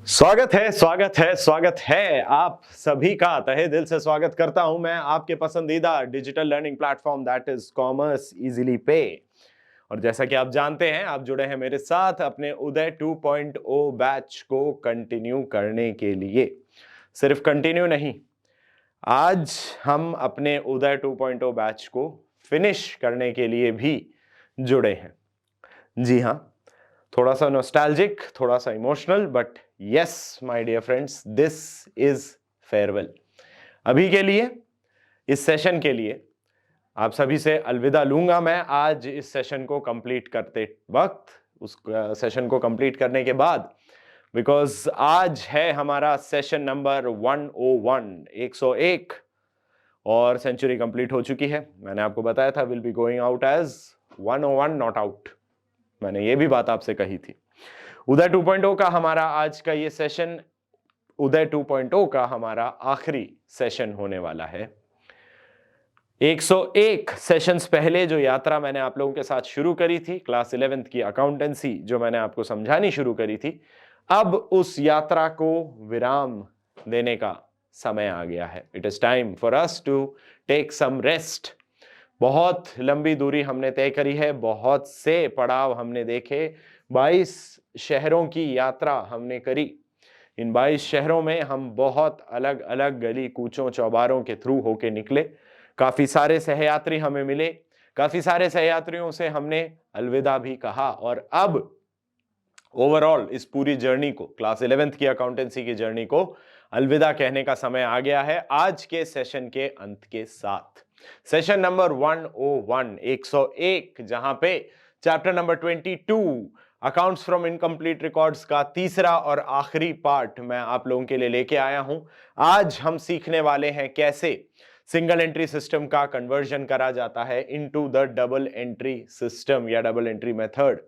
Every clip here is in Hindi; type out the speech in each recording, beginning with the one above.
स्वागत है आप सभी का तहे दिल से स्वागत करता हूं मैं आपके पसंदीदा digital learning platform that is commerce easily पे। और जैसा कि आप जानते हैं, आप जुड़े हैं मेरे साथ अपने उदय 2.0 बैच को कंटिन्यू करने के लिए। सिर्फ कंटिन्यू नहीं, आज हम अपने उदय 2.0 बैच को फिनिश करने के लिए भी जुड़े हैं। जी हाँ, थोड़ा सा नॉस्टैल्जिक, थोड़ा सा emotional, but yes my dear friends, this is farewell. अभी के लिए, इस सेशन के लिए आप सभी से अलविदा लूंगा मैं आज इस सेशन को कंप्लीट करते वक्त, उस सेशन को कंप्लीट करने के बाद, बिकॉज आज है हमारा सेशन नंबर 101, 101, और सेंचुरी कंप्लीट हो चुकी है। मैंने आपको बताया था will be going out as 101 not out, मैंने ये भी बात आपसे कही थी। उदय 2.0 का हमारा आज का ये सेशन, उदय 2.0 का हमारा आखिरी सेशन होने वाला है। 101 सेशंस पहले जो यात्रा मैंने आप लोगों के साथ शुरू करी थी, क्लास 11th की अकाउंटेंसी जो मैंने आपको समझानी शुरू करी थी, अब उस यात्रा को विराम देने का समय आ गया है। It is time for us to take some rest. बहुत लंबी दूरी हमने तय करी है, बहुत से पड़ाव हमने देखे, 22 शहरों की यात्रा हमने करी। इन 22 शहरों में हम बहुत अलग अलग गली कूचों चौबारों के थ्रू होके निकले। काफी सारे सहयात्री हमें मिले, काफी सारे सहयात्रियों से हमने अलविदा भी कहा, और अब ओवरऑल इस पूरी जर्नी को, क्लास 11th की अकाउंटेंसी की जर्नी को अलविदा कहने का समय आ गया है आज के सेशन के अंत के साथ। सेशन नंबर 101, 101, जहां पे chapter number 22 accounts from incomplete records का तीसरा और आखिरी पार्ट मैं आप लोगों के लिए लेके आया हूं। आज हम सीखने वाले हैं कैसे सिंगल एंट्री सिस्टम का कन्वर्जन करा जाता है into the double entry system या डबल एंट्री मेथड।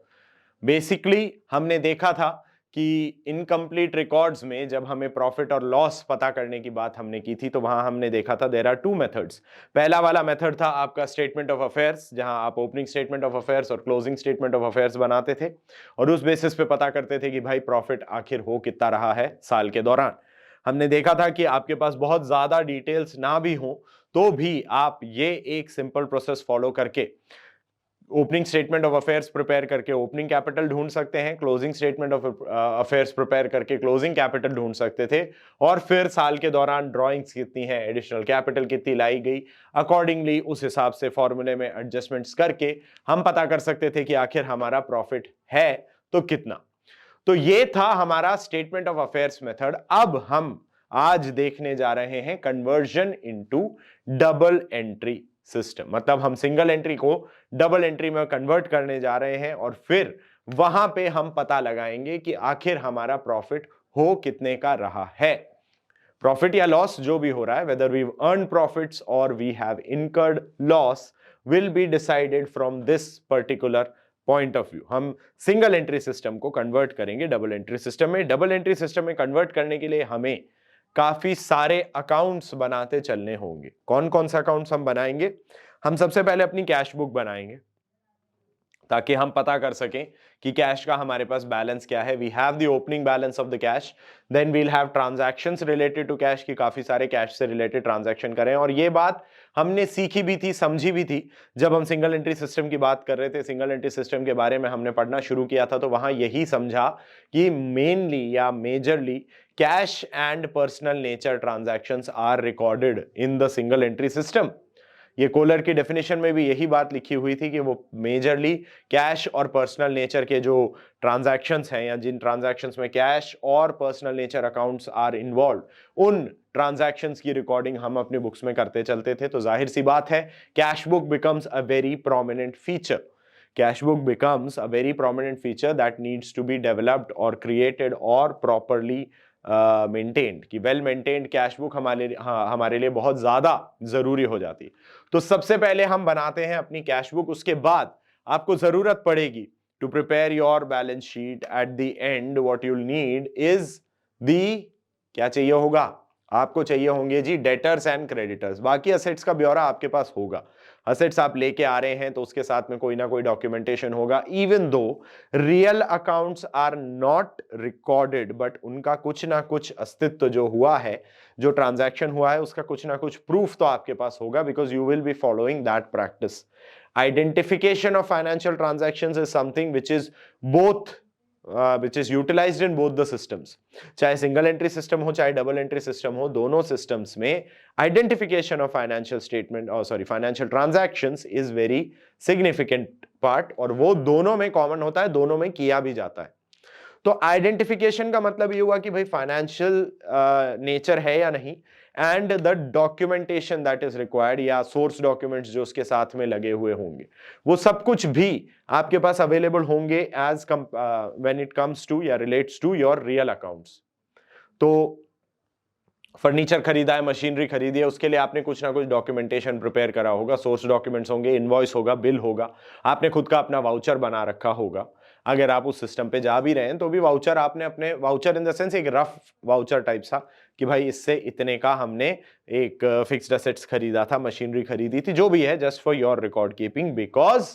बेसिकली हमने देखा था कि इनकम्प्लीट रिकॉर्ड्स में जब हमें प्रॉफिट और लॉस पता करने की बात हमने की थी, तो वहां हमने देखा था देयर आर टू मेथड्स। पहला वाला मेथड था आपका स्टेटमेंट ऑफ अफेयर्स, जहां आप ओपनिंग स्टेटमेंट ऑफ अफेयर्स और क्लोजिंग स्टेटमेंट ऑफ अफेयर्स बनाते थे और उस बेसिस पे पता करते थे कि भाई प्रॉफिट आखिर हो कितना रहा है साल के दौरान। हमने देखा था कि आपके पास बहुत ज्यादा डिटेल्स ना भी हो तो भी आप ये एक सिंपल प्रोसेस फॉलो करके opening statement of affairs prepare करके ओपनिंग कैपिटल ढूंढ सकते हैं, closing statement of affairs prepare करके क्लोजिंग कैपिटल ढूंढ सकते थे, और फिर साल के दौरान ड्राइंग्स कितनी है, एडिशनल कैपिटल कितनी लाई गई, अकॉर्डिंगली उस हिसाब से फॉर्मूले में एडजस्टमेंट्स करके हम पता कर सकते थे कि आखिर हमारा प्रॉफिट है तो कितना। तो ये था हमारा स्टेटमेंट ऑफ अफेयर्स मेथड। अब हम आज देखने जा रहे हैं conversion into double entry system, मतलब हम सिंगल एंट्री को डबल एंट्री में कन्वर्ट करने जा रहे हैं और फिर वहां पे हम पता लगाएंगे कि आखिर हमारा प्रॉफिट हो कितने का रहा है। प्रॉफिट या लॉस जो भी हो रहा है, वेदर वी अर्न प्रॉफिट्स और we have incurred loss, will be decided from this particular point of view. हम सिंगल एंट्री सिस्टम को कन्वर्ट करेंगे डबल एंट्री सिस्टम में। डबल एंट्री सिस्टम में कन्वर्ट करने के लिए हमें काफी सारे अकाउंट्स बनाते चलने होंगे। कौन कौन से अकाउंट्स हम बनाएंगे? हम सबसे पहले अपनी कैश बुक बनाएंगे ताकि हम पता कर सकें कि कैश का हमारे पास बैलेंस क्या है। We have the opening balance of the cash, then we'll have transactions related to cash, की काफी सारे कैश से रिलेटेड ट्रांजैक्शन करें। और ये बात हमने सीखी भी थी, समझी भी थी जब हम सिंगल एंट्री सिस्टम की बात कर रहे थे। सिंगल एंट्री सिस्टम के बारे में हमने पढ़ना शुरू किया था, तो वहां यही समझा कि मेनली या majorly cash and personal nature transactions are recorded in the single entry system. ये कोलर की डेफिनेशन में भी यही बात लिखी हुई थी कि वो मेजरली कैश और पर्सनल नेचर के जो ट्रांजैक्शंस हैं या जिन ट्रांजैक्शंस में कैश और personal nature accounts are involved, उन ट्रांजैक्शंस की रिकॉर्डिंग हम अपने बुक्स में करते चलते थे। तो जाहिर सी बात है, cash book becomes a very prominent feature. Cash book becomes a very prominent feature that needs to be developed or created or properly maintained, कि वेल मेंटेन्ड कैश बुक हमारे लिए बहुत ज्यादा जरूरी हो जाती है। तो सबसे पहले हम बनाते हैं अपनी कैश बुक, उसके बाद आपको जरूरत पड़ेगी to prepare your balance sheet. At the end what you need is the, क्या चाहिए होगा आपको? चाहिए होंगे जी डेटर्स एंड क्रेडिटर्स। बाकी असेट्स का ब्यौरा आपके पास होगा। असेट्स आप लेके आ रहे हैं तो उसके साथ में कोई ना कोई डॉक्यूमेंटेशन होगा, even though real accounts are not recorded, but उनका कुछ ना कुछ अस्तित्व जो हुआ है, जो ट्रांजैक्शन हुआ है, उसका कुछ ना कुछ प्रूफ तो आपके पास होगा, because you will be following that practice. Identification of financial transactions is something which is both which is utilized in both the systems. चाहे सिंगल एंट्री सिस्टम हो चाहे डबल एंट्री सिस्टम हो, दोनों सिस्टम्स में आइडेंटिफिकेशन ऑफ फाइनेंशियल स्टेटमेंट और sorry financial transactions is very significant part, और वो दोनों में कॉमन होता है, दोनों में किया भी जाता है. तो आइडेंटिफिकेशन का मतलब ये हुआ कि भाई फाइनेंशियल नेचर है या नहीं, and the documentation that is required या सोर्स डॉक्यूमेंट्स जो उसके साथ में लगे हुए होंगे, वो सब कुछ भी आपके पास अवेलेबल होंगे as when it comes to या relates to your real accounts. तो फर्नीचर खरीदा है, मशीनरी खरीदी है, उसके लिए आपने कुछ ना कुछ डॉक्यूमेंटेशन प्रिपेयर करा होगा, सोर्स डॉक्यूमेंट्स होंगे, इनवॉइस होगा, बिल होगा, आपने खुद का अपना वाउचर बना रखा होगा. अगर आप उस सिस्टम पे जा भी रहे हैं तो भी वाउचर आपने अपने, वाउचर इन द सेंस एक रफ वाउचर टाइप सा, कि भाई इससे इतने का हमने एक फिक्स्ड एसेट्स खरीदा था, मशीनरी खरीदी थी, जो भी है, just for your record keeping, because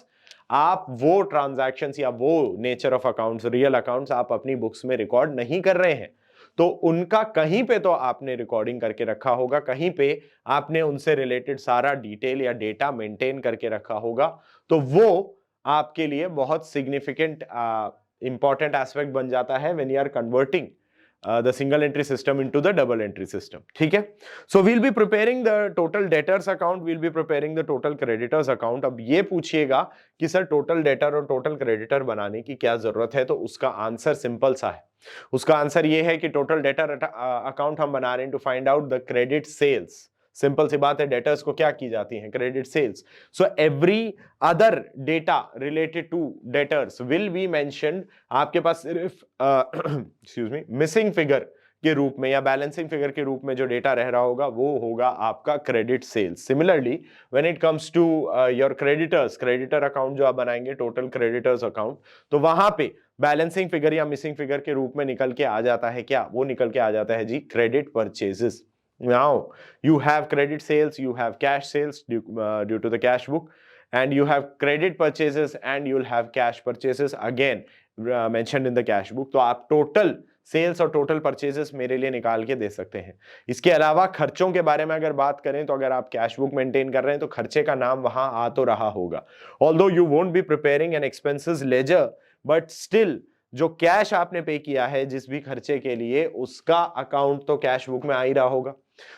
आप वो ट्रांजैक्शंस या वो nature of accounts, real accounts आप अपनी बुक्स में रिकॉर्ड नहीं कर रहे हैं, तो उनका कहीं पे तो आपने रिकॉर्डिंग करके रखा होगा, कहीं पे आपने उनसे रिलेटेड सारा डिटेल या डेटा मेंटेन करके रखा होगा. तो वो आपके लिए बहुत सिग्निफिकेंट इंपॉर्टेंट एस्पेक्ट बन जाता है when you are converting the single entry system into the double entry system. ठीक है. So we'll be preparing the total debtors account, we'll be preparing the total creditors account. अब ये पूछिएगा कि सर टोटल डेटर और टोटल क्रेडिटर बनाने की क्या जरूरत है, तो उसका आंसर सिंपल सा है. उसका आंसर ये है कि टोटल डेटर अकाउंट हम बना रहे हैं to find out the credit sales. Simple सी बात है, डेटर्स को क्या की जाती है, credit sales. So every other data related to debtors will be mentioned. आपके पास सिर्फ एक्सक्यूज मी मिसिंग फिगर के रूप में या बैलेंसिंग फिगर के रूप में जो डेटा रह रहा होगा वो होगा आपका credit sales. Similarly when it comes to your creditors, creditor account जो आप बनाएंगे, टोटल क्रेडिटर्स अकाउंट, तो वहां पे बैलेंसिंग फिगर या मिसिंग फिगर के रूप में निकल के आ जाता है क्या, वो निकल के आ जाता है जी credit purchases. Now you have credit sales, you have cash sales due to the cash book, and you have credit purchases and you'll have cash purchases again mentioned in the cash book. तो आप total सेल्स और टोटल परचेजेस मेरे लिए निकाल के दे सकते हैं. इसके अलावा खर्चों के बारे में अगर बात करें तो अगर आप कैश बुक मेंटेन कर रहे हैं तो खर्चे का नाम वहां आ तो रहा होगा. Although you won't be preparing an expenses ledger, but still जो कैश आपने पे किया है जिस भी खर्चे के लिए, उसका अकाउंट तो कैश बुक में आ ही रहा होगा.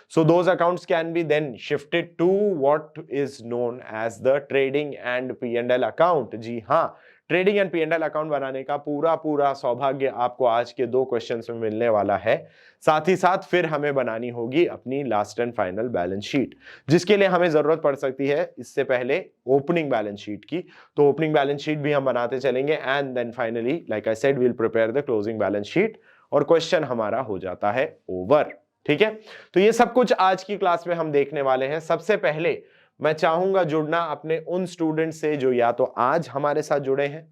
So those accounts can be then shifted to what is known as the trading and P&L account. जी हाँ, ट्रेडिंग एंड P&L अकाउंट बनाने का पूरा सौभाग्य आपको आज के 2 क्वेश्चंस में मिलने वाला है. साथ ही साथ फिर हमें बनानी होगी अपनी last and final balance sheet, जिसके लिए हमें जरूरत पड़ सकती है इससे पहले ओपनिंग बैलेंस शीट की. तो ओपनिंग बैलेंस शीट भी हम बनाते चलेंगे, and then finally like I said we will prepare the closing balance sheet, और क्वेश्चन हमारा हो जाता है ओवर. ठीक है. तो ये सब कुछ आज की क्लास में हम देखने वाले हैं. सबसे पहले मैं चाहूंगा जुड़ना अपने उन स्टूडेंट से जो या तो आज हमारे साथ जुड़े हैं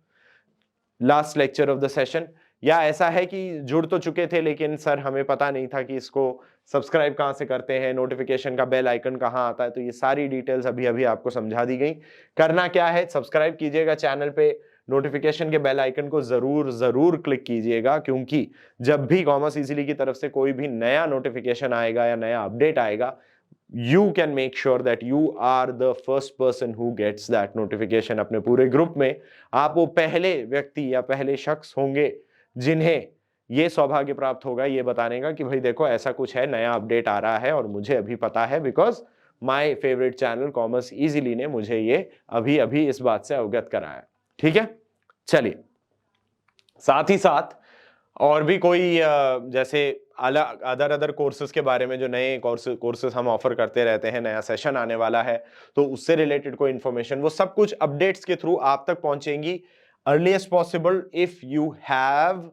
last lecture of the session, या ऐसा है कि जुड़ तो चुके थे लेकिन सर हमें पता नहीं था कि इसको सब्सक्राइब कहां से करते हैं, नोटिफिकेशन का बेल आइकन कहां आता है. तो ये सारी डिटेल्स अभी आपको समझा दी गई. करना क्या है, सब्सक्राइब कीजिएगा चैनल पे, नोटिफिकेशन के बेल आइकन को जरूर क्लिक कीजिएगा, क्योंकि जब भी कॉमर्स इजीली की तरफ से कोई भी नया नोटिफिकेशन आएगा या नया अपडेट आएगा, you can make sure that you are the first person who gets that notification. अपने पूरे ग्रुप में आप वो पहले व्यक्ति या पहले शख्स होंगे जिन्हें ये सौभाग्य प्राप्त होगा ये बताने का कि भाई देखो ऐसा कुछ है, नया अपडेट आ रहा है और मुझे अभी पता है, because my favourite channel commerce easily ने मुझे ये अभी इस बात से अवगत कराया. ठीक है. चलिए, साथ ही साथ और भी कोई जैसे अदर कोर्सेज के बारे में, जो नए कोर्सेज हम ऑफर करते रहते हैं, नया सेशन आने वाला है तो उससे रिलेटेड कोई इंफॉर्मेशन, वो सब कुछ अपडेट्स के थ्रू आप तक पहुंचेंगी earliest possible if you have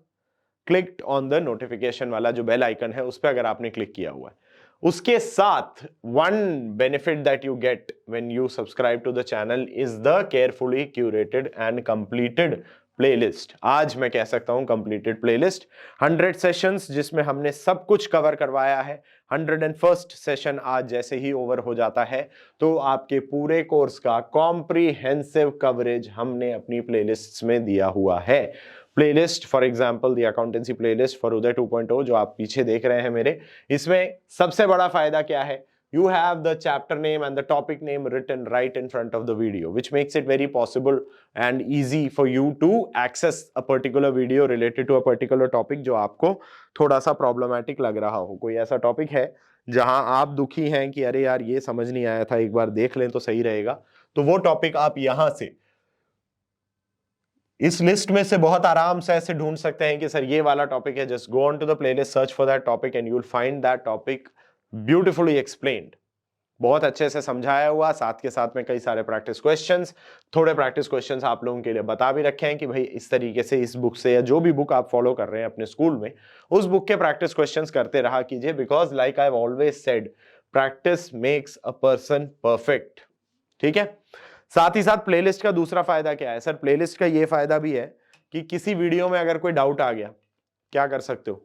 clicked on the notification वाला जो बेल आइकन है उस पर अगर आपने क्लिक किया हुआ है. उसके साथ one benefit that you get when you subscribe to the channel is the carefully curated and completed playlist, आज मैं कह सकता हूं कंप्लीटेड प्लेलिस्ट। 100 सेशंस जिसमें हमने सब कुछ कवर करवाया है। 101st सेशन आज जैसे ही ओवर हो जाता है तो आपके पूरे कोर्स का कॉम्प्रिहेंसिव कवरेज हमने अपनी प्लेलिस्ट्स में दिया हुआ है। Playlist for example the accountancy playlist for Uday 2.0 जो आप पीछे देख रहे हैं मेरे, इसमें सबसे बड़ा फायदा क्या है, you have the chapter name and the topic name written right in front of the video, which makes it very possible and easy for you to access a particular video related to a particular topic जो आपको थोड़ा सा problematic लग रहा हो। कोई ऐसा टॉपिक है जहां आप दुखी हैं कि अरे यार ये समझ नहीं आया था, एक बार देख लें तो सही रहेगा, तो वो टॉपिक आप यहां से इस लिस्ट में से बहुत आराम से ऐसे ढूंढ सकते हैं कि सर ये वाला टॉपिक है। Just go on to the playlist, search for that topic and you will find that topic beautifully explained, बहुत अच्छे से समझाया हुआ, साथ के साथ में कई सारे प्रैक्टिस क्वेश्चंस, थोड़े प्रैक्टिस क्वेश्चंस आप लोगों के लिए बता भी रखे हैं कि भाई इस तरीके से इस बुक से या जो भी बुक आप फॉलो कर रहे हैं अपने स्कूल में, उस बुक के प्रैक्टिस क्वेश्चंस करते रहा कीजिए, because like I have always said practice makes a person perfect. ठीक है, साथ ही साथ प्लेलिस्ट का दूसरा फायदा क्या है सर, प्लेलिस्ट का ये फायदा भी है कि किसी वीडियो में अगर कोई डाउट आ गया, क्या कर सकते हो,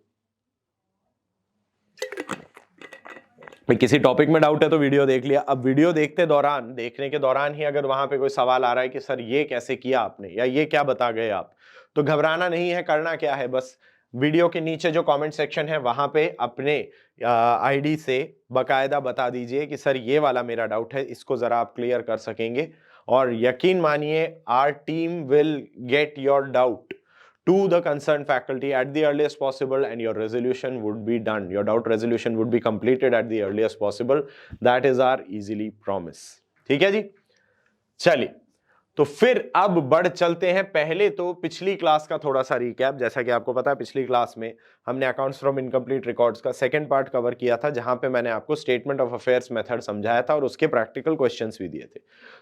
किसी टॉपिक में डाउट है तो वीडियो देख लिया, अब वीडियो देखने के दौरान ही अगर वहां पे कोई सवाल आ रहा है कि सर ये कैसे किया आपने या ये क्या बता गए आप, तो घबराना नहीं है, करना क्या है, बस वीडियो के नीचे जो कमेंट सेक्शन है वहां पे अपने आईडी से बकायदा बता दीजिए कि सर ये वाला मेरा डाउट है, इसको जरा आप क्लियर कर सकेंगे, और यकीन मानिए our team will get your doubt to the concerned faculty at the earliest possible and your resolution would be done, your doubt resolution would be completed at the earliest possible, that is our easily promise। ठीक है जी, चलिए तो फिर अब बढ़ चलते हैं। पहले तो पिछली क्लास का थोड़ा सा रिकैप, जैसा कि आपको पता है पिछली क्लास में हमने अकाउंट्स फ्रॉम इनकम्प्लीट रिकॉर्ड्स का सेकंड पार्ट कवर किया था, जहां पे मैंने आपको स्टेटमेंट ऑफ अफेयर्स मेथड समझाया था और उसके प्रैक्टिकल क्वेश्चंस भी दिए थे।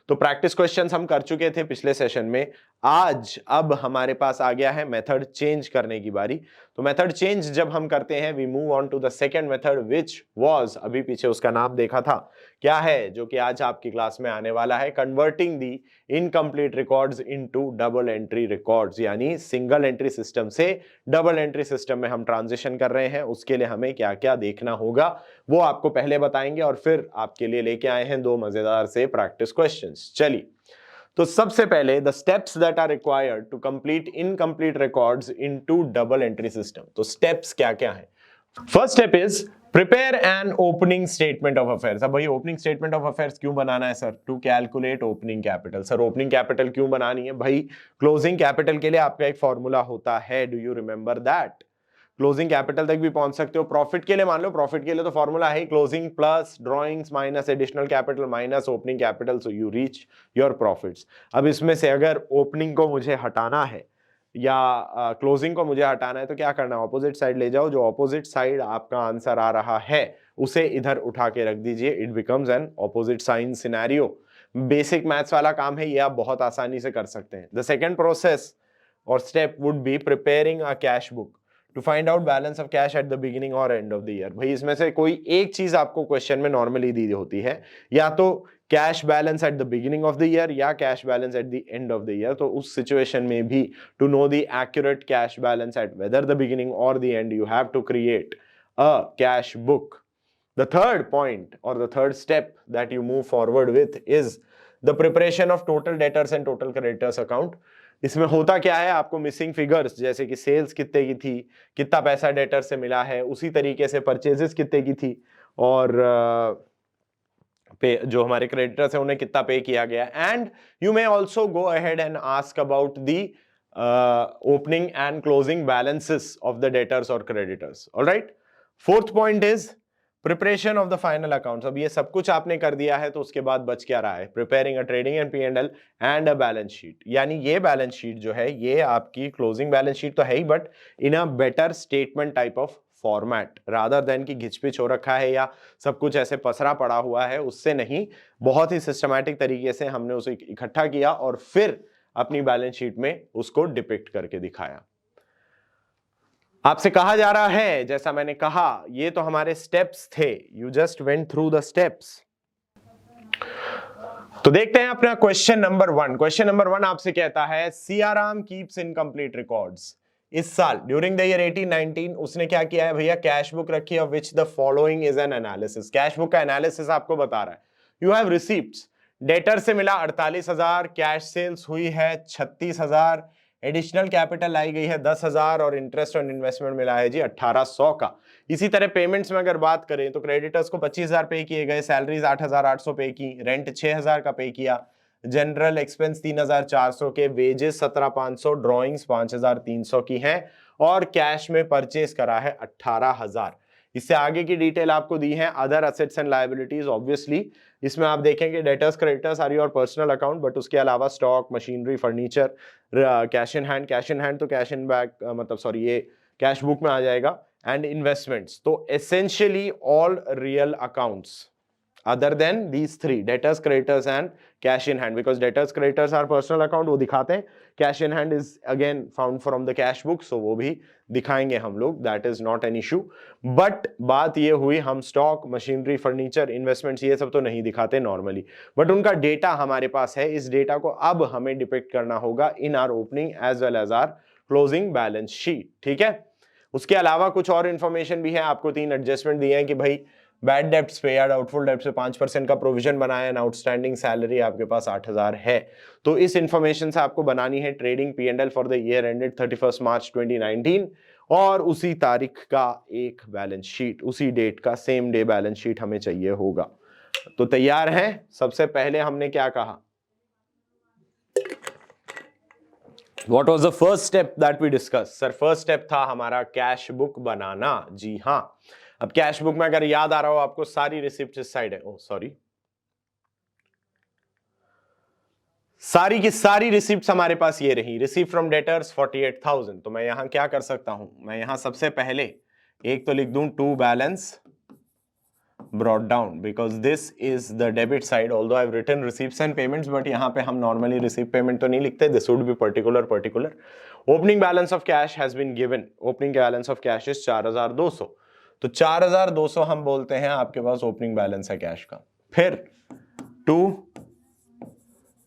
तो प्रैक्टिस क्वेश्चंस हम कर चुके थे पिछले सेशन में। आज अब हमारे पास आ गया है मेथड चेंज करने की बारी। तो मेथड चेंज जब हम करते हैं, we move on to the second method which was, अभी पीछे उसका नाम देखा था, क्या है जो कि आज आपकी क्लास में आने वाला है, converting the incomplete records into double entry records, यानी सिंगल एंट्री सिस्टम से डबल एंट्री सिस्टम में हम ट्रांजिशन कर रहे हैं। उसके लिए हमें क्या क्या देखना होगा वो आपको पहले बताएंगे और फिर आपके लिए लेके आए हैं दो मजेदार से प्रैक्टिस क्वेश्चंस। चलिए, तो सबसे पहले the steps that are required to complete incomplete records into double entry system. तो स्टेप्स क्या क्या है? First step is prepare an opening statement of affairs. अब भाई ओपनिंग स्टेटमेंट ऑफ अफेयर्स क्यों बनाना है sir? To calculate opening capital. Sir opening capital क्यों बनानी है? भाई क्लोजिंग कैपिटल के लिए आपका एक फॉर्मूला होता है, do you remember that? Closing capital तक भी पहुंच सकते हो। प्रॉफिट के लिए मान लो, प्रॉफिट के लिए तो फॉर्मूला है closing plus drawings minus additional capital minus opening capital, so you reach your profits. अब इसमें से अगर ओपनिंग को मुझे हटाना है या क्लोजिंग को मुझे हटाना है तो क्या करना है? ऑपोजिट साइड ले जाओ, जो ऑपोजिट साइड आपका आंसर आ रहा है उसे इधर उठा के रख दीजिए, it becomes an opposite sign scenario. Basic maths वाला काम है, ये आप बहुत आसानी से कर सकते हैं। द सेकेंड प्रोसेस और step would be preparing a cash book to find out balance of cash at the beginning और एंड ऑफ द ईयर। भाई इसमें से कोई एक चीज आपको क्वेश्चन में नॉर्मली दी होती है, या तो cash balance at the beginning of the year या cash balance at the end of the year. तो उस सिचुएशन में भी to know the accurate cash balance at whether the beginning और the end, you have to create a cash book. The third point or the third step that you move forward with is the preparation of total debtors and total creditors account। इसमें होता क्या है, आपको मिसिंग फिगर्स जैसे कि सेल्स कितने की थी, कितना पैसा डेटर से मिला है, उसी तरीके से परचेजेस कितने की थी और पे जो हमारे क्रेडिटर्स है उन्हें कितना पे किया गया। And you may also go ahead and ask about the opening and closing balances of the debtors और creditors. Alright, fourth point is preparation of the final accounts. अब ये सब कुछ आपने कर दिया है तो उसके बाद बच क्या रहा है? Preparing a trading and P&L and a balance sheet. यानी ये बैलेंस शीट जो है ये आपकी क्लोजिंग बैलेंस शीट तो है ही, but in a better statement type of format, rather than कि घिचपिच हो रखा है या सब कुछ ऐसे पसरा पड़ा हुआ है, उससे नहीं, बहुत ही सिस्टमैटिक तरीके से हमने उसे इकट्ठा किया और फिर अपनी बैलेंस शीट में उसको डिपिक्ट करके दिखाया। आपसे कहा जा रहा है, जैसा मैंने कहा, ये तो हमारे स्टेप्स थे, you just went through the steps. तो देखते हैं अपना क्वेश्चन नंबर 1। क्वेश्चन नंबर 1 आपसे कहता है सियाराम कीप्स इनकम्प्लीट रिकॉर्ड्स। इस साल ड्यूरिंग द ईयर 18-19 उसने क्या किया है भैया, कैश बुक रखी है, which the following is an analysis. Cash book का एनालिसिस आपको बता रहा है। यू हैव रिसीप्ट्स, डेटर से मिला 48,000, कैश सेल्स हुई है 36,000, एडिशनल कैपिटल लाई गई है 10,000 और इंटरेस्ट ऑन इन्वेस्टमेंट मिला है जी 1800 का। इसी तरह पेमेंट्स में अगर बात करें तो क्रेडिटर्स को 25,000 पे किए गए, सैलरीज 8,800 पे की, रेंट 6,000 का पे किया, जनरल एक्सपेंस 3,400 के, वेजेस 17,500, ड्रॉइंग्स 5,300 की हैं और कैश में परचेस करा है 18,000। इससे आगे की डिटेल आपको दी है other assets and liabilities. Obviously इसमें आप देखेंगे debtors creditors are your personal account, but उसके अलावा stock, machinery, furniture, cash in hand. Cash in hand तो कैश इन बैक मतलब सॉरी ये कैश बुक में आ जाएगा, एंड इन्वेस्टमेंट्स। तो essentially all real accounts other than these three, debtors, creditors and cash in hand, because debtors, creditors are personal account, वो दिखाते हैं, cash in hand is again found from the cash book, so वो भी दिखाएंगे हम लोग, that is not an issue। But बात ये हुई हम स्टॉक, मशीनरी, फर्नीचर, इन्वेस्टमेंट्स ये सब तो नहीं दिखाते नॉर्मली, बट उनका डेटा हमारे पास है। इस डेटा को अब हमें डिपिक्ट करना होगा in our opening as well as our closing balance sheet. ठीक है, उसके अलावा कुछ और इंफॉर्मेशन भी है। आपको 3 एडजस्टमेंट दिए हैं कि भाई बैड डेब्ट्स पे या डाउटफुल डेब्ट्स पे 5% का प्रोविजन बनाया है, आउटस्टैंडिंग सैलरी आपके पास 8,000 है। तो इस इंफॉर्मेशन से आपको बनानी है trading P&L for the year ended 31 मार्च 2019 और उसी तारीख का एक बैलेंस शीट, उसी डेट का सेम डे बैलेंस शीट हमें चाहिए होगा। तो तैयार हैं? सबसे पहले हमने क्या कहा, What was the first step that we discussed? Sir first step था हमारा कैश बुक बनाना। जी हाँ, अब कैश बुक में अगर याद आ रहा हो आपको सारी रिसिप्ट इस साइड है, ओ सॉरी, सारी की सारी रिसिप्ट हमारे पास ये रही। Receipt from debtors 48,000। तो मैं यहां क्या कर सकता हूं, मैं यहां सबसे पहले एक तो लिख दूं to balance brought down because this is the debit side, although I've written receipts and payments, but यहाँ पे हम normally receipt payment तो नहीं लिखते, this would be particular। Opening balance of cash has been given, opening balance of cash is 4,200, तो 4,200 हम बोलते हैं आपके पास ओपनिंग बैलेंस है कैश का। फिर टू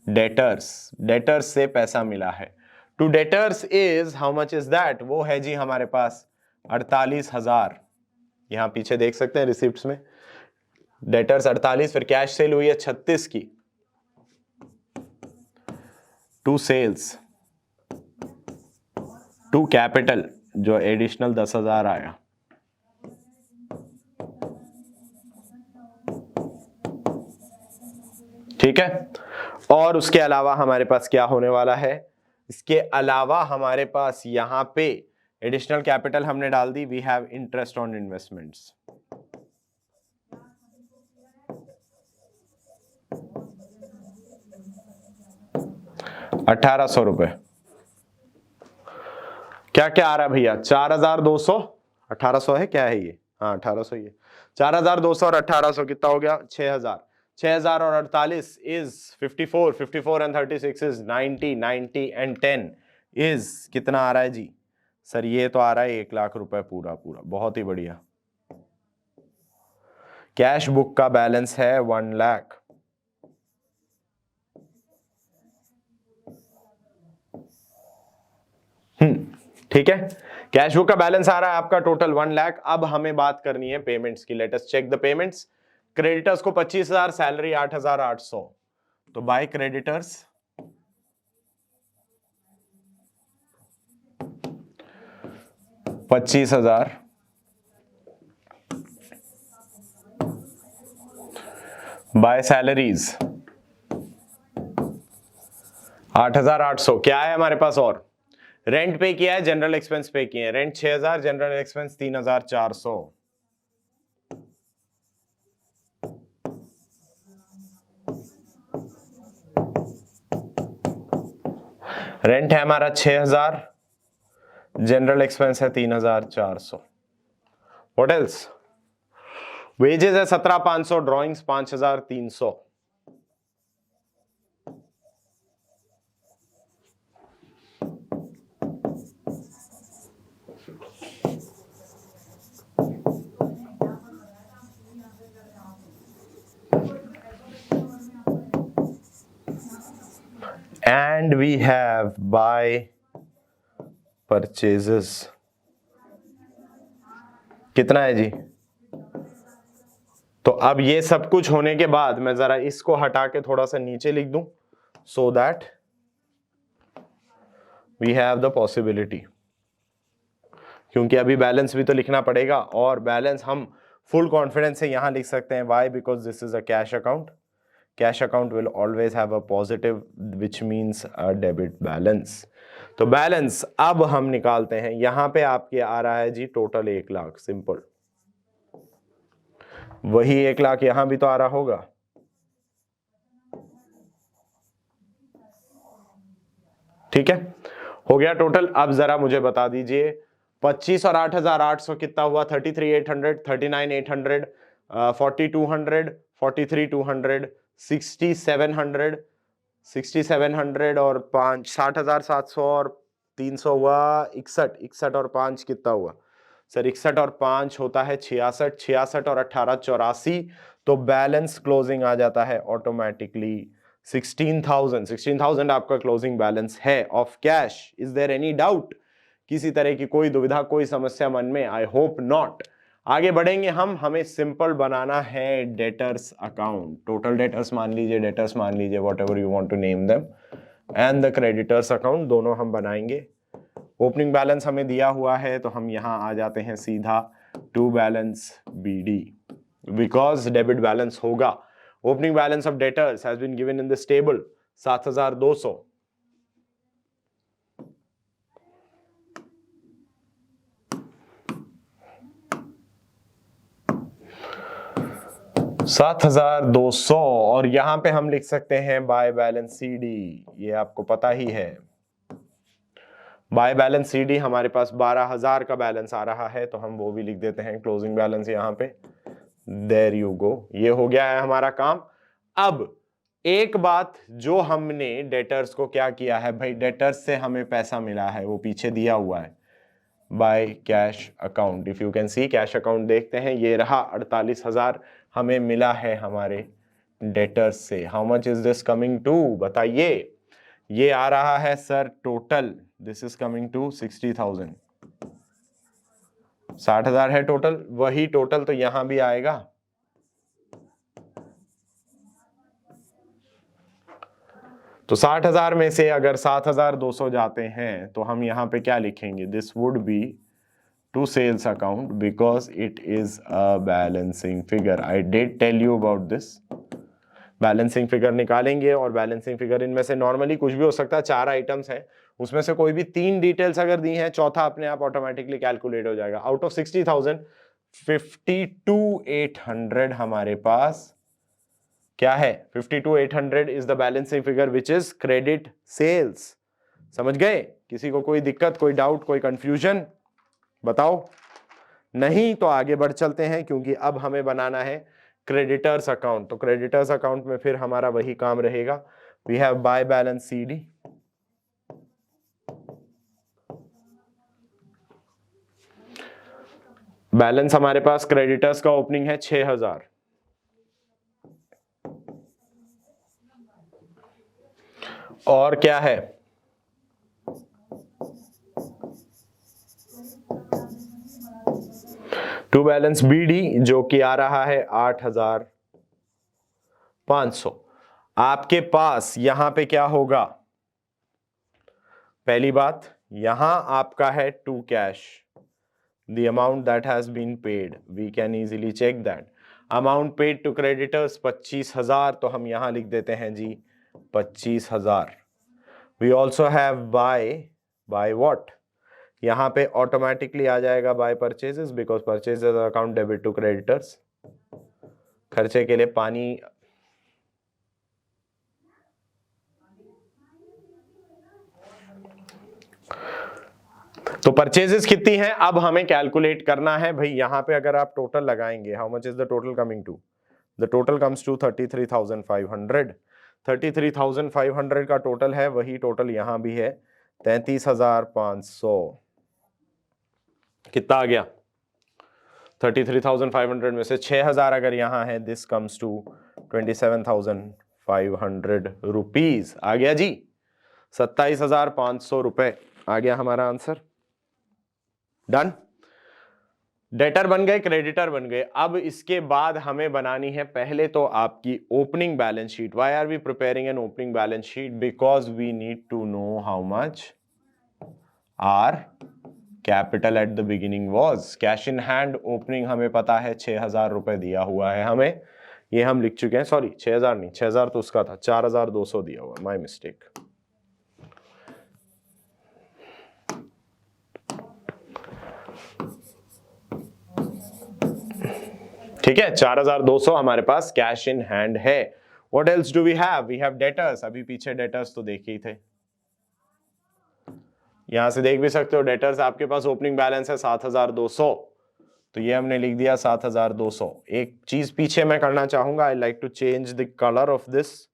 डेटर्स, डेटर्स से पैसा मिला है, to debtors is how much is that, वो है जी हमारे पास 48,000। यहां पीछे देख सकते हैं रिसिप्ट्स में डेटर्स 48, फिर कैश सेल हुई है 36 की, टू सेल्स, टू कैपिटल जो एडिशनल 10,000 आया, ठीक है। और उसके अलावा हमारे पास क्या होने वाला है, इसके अलावा हमारे पास यहां पे एडिशनल कैपिटल हमने डाल दी, we have interest on investments, ₹1,800। क्या क्या आ रहा है भैया, 4,200, 1,800 है, क्या है ये, हाँ 1,800 ही है। 4,200 और 1,800 कितना हो गया, 6,000। 6,000 और 48 is 54, 54 and 36 is 90, 90 and 10 is कितना आ रहा है जी, सर ये तो आ रहा है 1,00,000 रुपए पूरा पूरा, बहुत ही बढ़िया। कैश बुक का बैलेंस है 1,00,000। ठीक है, कैश बुक का बैलेंस आ रहा है आपका टोटल 1,00,000। अब हमें बात करनी है पेमेंट्स की। Let us check the payments. Creditors को 25,000, सैलरी 8,800, तो बाय क्रेडिटर्स 25,000, बाय सैलरीज 8,800। क्या है हमारे पास और, रेंट पे किया है, जनरल एक्सपेंस पे किए हैं, रेंट 6,000, जनरल एक्सपेंस 3,400। रेंट है हमारा 6,000, जनरल एक्सपेंस है 3,400। व्हाट एल्स, वेजेस है 17,500, drawings 5,300। And we have by purchases, कितना है जी? तो अब ये सब कुछ होने के बाद मैं जरा इसको हटा के थोड़ा सा नीचे लिख दूं, so that we have the possibility, क्योंकि अभी बैलेंस भी तो लिखना पड़ेगा, और बैलेंस हम फुल कॉन्फिडेंस से यहां लिख सकते हैं। Why? Because this is a cash account. Cash account will always have a positive which means a debit balance. तो बैलेंस अब हम निकालते हैं। यहां पे आपके आ रहा है जी टोटल 1 लाख, सिंपल। वही 1 लाख यहां भी तो आ रहा होगा। ठीक है, हो गया टोटल। अब जरा मुझे बता दीजिए 25 और 8,800 कितना हुआ? 33,800, 39,800, 4,200, 43,200, 6,700, 6,700 और 5 60,700 और 300 हुआ 61, 61 और 5 कितना हुआ सर? 61 और 5 होता है 66, 66 और 18 84। तो बैलेंस क्लोजिंग आ जाता है ऑटोमेटिकली 16,000। 16,000 आपका क्लोजिंग बैलेंस है of cash. Is there any doubt? किसी तरह की कोई दुविधा, कोई समस्या मन में? I hope not. आगे बढ़ेंगे हम। हमें सिंपल बनाना है डेटर्स अकाउंट। टोटल डेटर्स मान लीजिए, डेटर्स मान लीजिए, whatever you want to name them, and the creditors account, दोनों हम बनाएंगे। ओपनिंग बैलेंस हमें दिया हुआ है तो हम यहां आ जाते हैं सीधा to balance BD, because debit balance होगा। Opening balance of debtors has been given in this table 7,200। 7,200 और यहां पे हम लिख सकते हैं बाय बैलेंस CD। ये आपको पता ही है, बाय बैलेंस CD हमारे पास 12,000 का बैलेंस आ रहा है, तो हम वो भी लिख देते हैं क्लोजिंग बैलेंस यहां पे। देयर यू गो, ये हो गया है हमारा काम। अब एक बात, जो हमने डेटर्स को क्या किया है भाई, डेटर्स से हमें पैसा मिला है, वो पीछे दिया हुआ है by cash account. If you can C, cash account देखते हैं, ये रहा 48,000 हमें मिला है हमारे डेटर्स से। How much is this coming to? बताइए। ये आ रहा है sir total, this is coming to 60,000। 60,000 है टोटल, वही टोटल तो यहां भी आएगा। तो 60,000 में से अगर 7,200 जाते हैं तो हम यहां पे क्या लिखेंगे? This would be to sales account because it is a balancing figure. I did tell you about this. Balancing figure निकालेंगे, और बैलेंसिंग फिगर इनमें से नॉर्मली कुछ भी हो सकता है। 4 आइटम्स हैं, उसमें से कोई भी 3 डिटेल्स अगर दी हैं, चौथा अपने आप ऑटोमेटिकली कैलकुलेट हो जाएगा। आउट ऑफ 60,000 52,800 हमारे पास क्या है? 52,800 is the balancing figure which is credit sales. समझ गए? किसी को कोई दिक्कत, कोई डाउट, कोई कंफ्यूजन? बताओ। नहीं तो आगे बढ़ चलते हैं, क्योंकि अब हमें बनाना है क्रेडिटर्स अकाउंट। तो क्रेडिटर्स अकाउंट में फिर हमारा वही काम रहेगा। We have by balance CD, balance हमारे पास क्रेडिटर्स का ओपनिंग है 6,000, और क्या है? टू बैलेंस BD जो कि आ रहा है 8,500। आपके पास यहां पे क्या होगा? पहली बात, यहां आपका है to cash, the amount that has been paid, we can easily check that. amount paid to creditors 25,000, तो हम यहां लिख देते हैं जी 25,000। we also have by what? यहां पे ऑटोमेटिकली आ जाएगा by purchases, because purchases account debit to creditors. खर्चे के लिए पानी, तो परचेजेस कितनी है अब हमें कैलकुलेट करना है भाई। यहां पे अगर आप टोटल लगाएंगे, how much is the total coming to? The total comes to 33,500। 33,500 का टोटल है, वही टोटल यहां भी है 33,500। कितना आ गया? 33,500 में से 6,000 अगर यहां है, दिस कम्स टू 27,500 रुपीज। आ गया जी। 27,500 रुपए आ गया हमारा आंसर। डन। डेटर बन गए, क्रेडिटर बन गए। अब इसके बाद हमें बनानी है पहले तो आपकी opening balance sheet. Why are we preparing an opening balance sheet? Because we need to know how much our capital at the beginning was. Cash in hand opening हमें पता है 6,000 रुपए दिया हुआ है हमें, ये हम लिख चुके हैं। सॉरी 6,000 नहीं, 6,000 तो उसका था, 4,200 दिया हुआ, माय मिस्टेक। ठीक है, 4,200 हमारे पास कैश इन हैंड है। What else do we have? We have debtors. अभी पीछे डेटर्स तो देखे ही थे, यहां से देख भी सकते हो। डेटर्स आपके पास ओपनिंग बैलेंस है 7,200, तो ये हमने लिख दिया 7,200। एक चीज पीछे मैं करना चाहूंगा, I like to change the colour of this,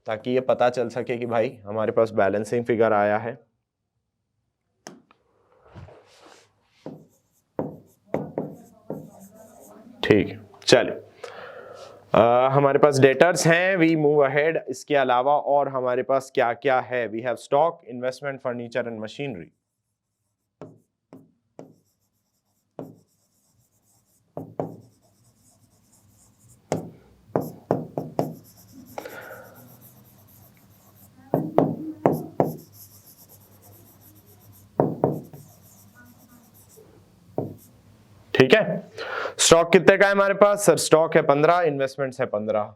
ताकि ये पता चल सके कि भाई हमारे पास बैलेंसिंग फिगर आया है। ठीक है, चलिए। हमारे पास डेटर्स हैं, वी मूव अहेड। इसके अलावा और हमारे पास क्या क्या है? We have stock, investment, furniture and machinery. ठीक है, स्टॉक कितने का है हमारे पास? सर स्टॉक है 15, इन्वेस्टमेंट्स है 15।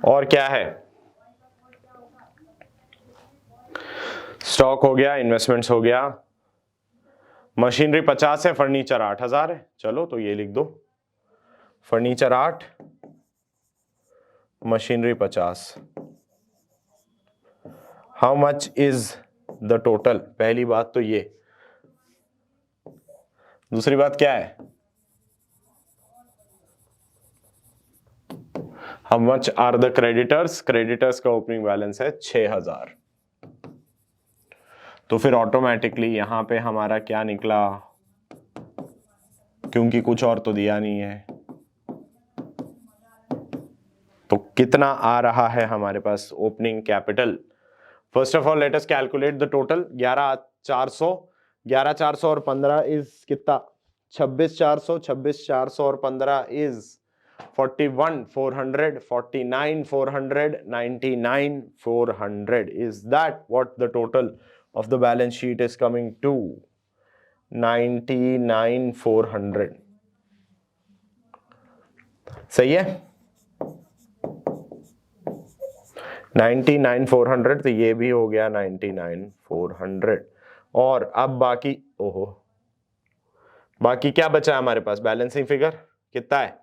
और क्या है? स्टॉक हो गया, इन्वेस्टमेंट्स हो गया, मशीनरी 50 है, फर्नीचर 8,000 है। चलो तो ये लिख दो, furniture 8, machinery 50। How much is the total? पहली बात तो ये। दूसरी बात क्या है? How much are the creditors? Creditors का ओपनिंग बैलेंस है 6,000। तो फिर ऑटोमेटिकली यहां पे हमारा क्या निकला, क्योंकि कुछ और तो दिया नहीं है, तो कितना आ रहा है हमारे पास opening capital? First of all let us calculate the total. 11,400, 11,400 और 15 इज कितना? 26,400, 26,400 और 15 is 41,400, 49,400, 99,400. Is that what the total of the balance sheet is coming to? 99,400. सही है, 99,400, तो ये भी हो गया 99,400। और अब बाकी, ओहो, बाकी क्या बचा हमारे पास? बैलेंसिंग फिगर कितना है?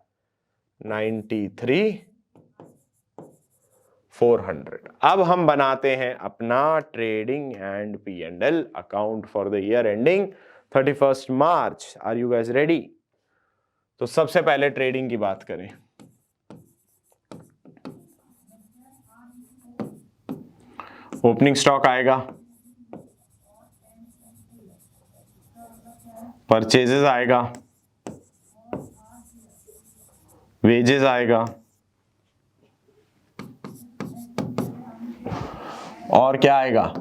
93,400। अब हम बनाते हैं अपना trading and P&L account for the year ending 31 March. Are you guys ready? तो सबसे पहले ट्रेडिंग की बात करें। ओपनिंग स्टॉक आएगा, परचेजेस आएगा, वेजेस आएगा, और क्या आएगा?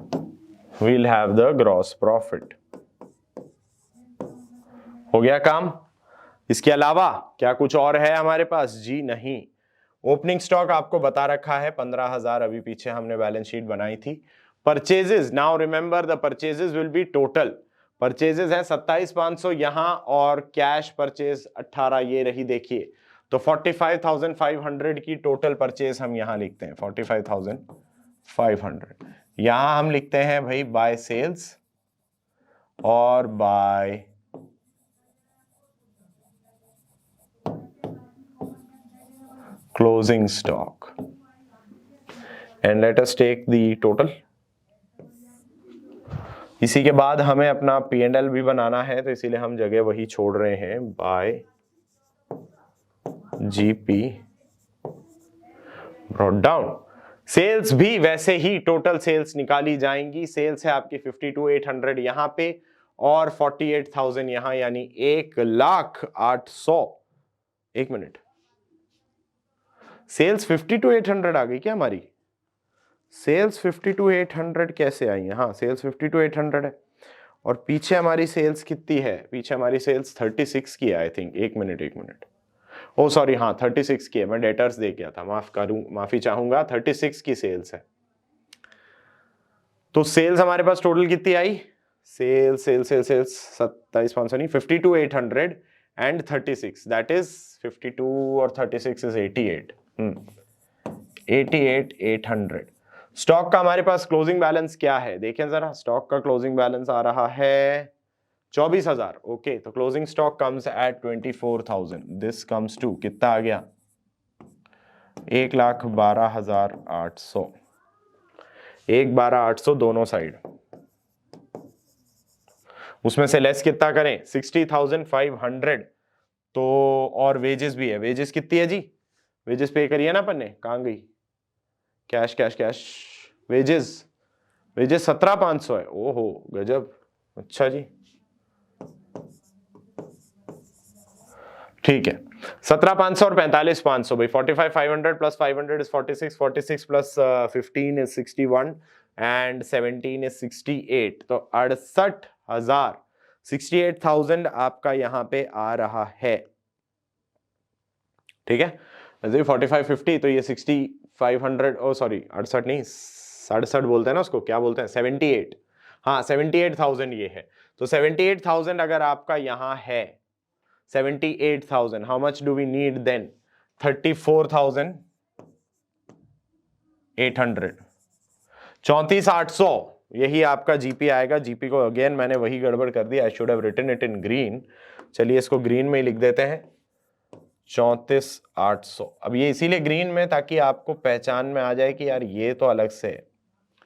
We'll have the gross profit. हो गया काम। इसके अलावा क्या कुछ और है हमारे पास? जी नहीं। ओपनिंग स्टॉक आपको बता रखा है 15,000, अभी पीछे हमने बैलेंस शीट बनाई थी। Purchases, now remember the purchases will be total. Purchases है 27,500 यहां, और कैश परचेज 18, ये रही देखिए। तो 45,500 की टोटल परचेज हम यहां लिखते हैं, 45,500। यहां हम लिखते हैं भाई बाय सेल्स और bye closing stock, and let us take the total। इसी के बाद हमें अपना P&L भी बनाना है, तो इसीलिए हम जगह वही छोड़ रहे हैं, by GP brought down. Sales भी वैसे ही टोटल सेल्स निकाली जाएंगी। सेल्स है आपकी 52,800 यहां पे और 48,000 यहां, यानी 1,08,000। एक मिनट, सेल्स 50 to 800 आ गई क्या हमारी? सेल्स 50 to 800 कैसे आई है? हाँ, सेल्स 50 to 800 है और पीछे हमारी सेल्स कितनी है? पीछे हमारी सेल्स 36 की है आई थिंक। एक मिनट, ओ सॉरी, हाँ 36 की है, मैं डेटर्स दे गया था, माफी चाहूंगा। 36 की सेल्स है। तो सेल्स हमारे पास टोटल कितनी आई? सेल्स 27,500 नहीं, 50 to 800 एंड 36, दैट इज 52 और 36 इज 88। 88,800। स्टॉक का हमारे पास क्लोजिंग बैलेंस क्या है देखें जरा। स्टॉक का क्लोजिंग बैलेंस आ रहा है 24,000। ओके, तो closing stock comes at 24,000। This comes to कितना आ गया? 1,12,800। 1,12,800 दोनों साइड। उसमें से लेस कितना करें? 60,500। तो और वेजेस भी है। वेजेस कितनी है जी? वेजेस पे करिए ना अपन ने, कहां गई? Cash cash cash. वेजेस 17,500 है। ओहो गजब, अच्छा जी, ठीक है। 17,500 और 45,500 भाई। 45,500 plus 500 is 46, 46 plus 15 is 61 and 17 is 68। तो 68,000, 68,000 आपका यहां पे आ रहा है। ठीक है, 45, 50 तो ये 6500, ओ सॉरी 68 नहीं 67 बोलते हैं ना उसको, क्या बोलते हैं? 78। हाँ 78,000 ये है। तो 78,000 अगर आपका यहां है, 78,000, how much do we need then? 34,800। 34,800 यही आपका जीपी आएगा। जीपी को अगेन मैंने वही गड़बड़ कर दिया, I should have written it in green. चलिए इसको ग्रीन में ही लिख देते हैं, 34,800। अब ये इसीलिए ग्रीन में ताकि आपको पहचान में आ जाए कि यार ये तो अलग से है।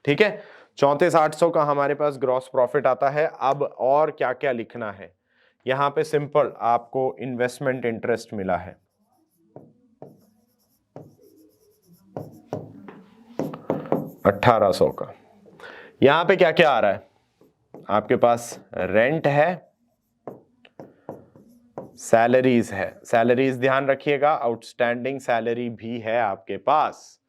ठीक है, 34,800 का हमारे पास ग्रॉस प्रॉफिट आता है। अब और क्या क्या लिखना है यहां पे? सिंपल, आपको इन्वेस्टमेंट इंटरेस्ट मिला है 1,800 का। यहां पे क्या क्या आ रहा है आपके पास? रेंट है, सैलरीज है। सैलरीज ध्यान रखिएगा, आउटस्टैंडिंग सैलरी भी है आपके पास।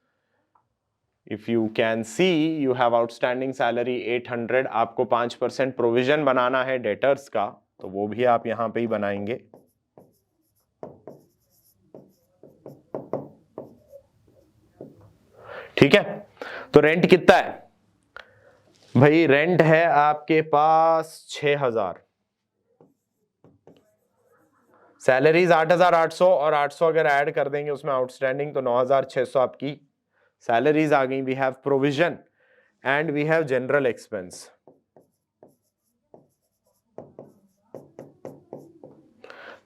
If you can see you have outstanding salary 800। आपको 5% प्रोविजन बनाना है डेटर्स का, तो वो भी आप यहां पे ही बनाएंगे। ठीक है, तो रेंट कितना है भाई? रेंट है आपके पास 6,000। सैलरीज 8,800 और 800 अगर ऐड कर देंगे उसमें आउटस्टैंडिंग, तो 9,600 आपकी सैलरीज आ गई। We have provision and we have general expense.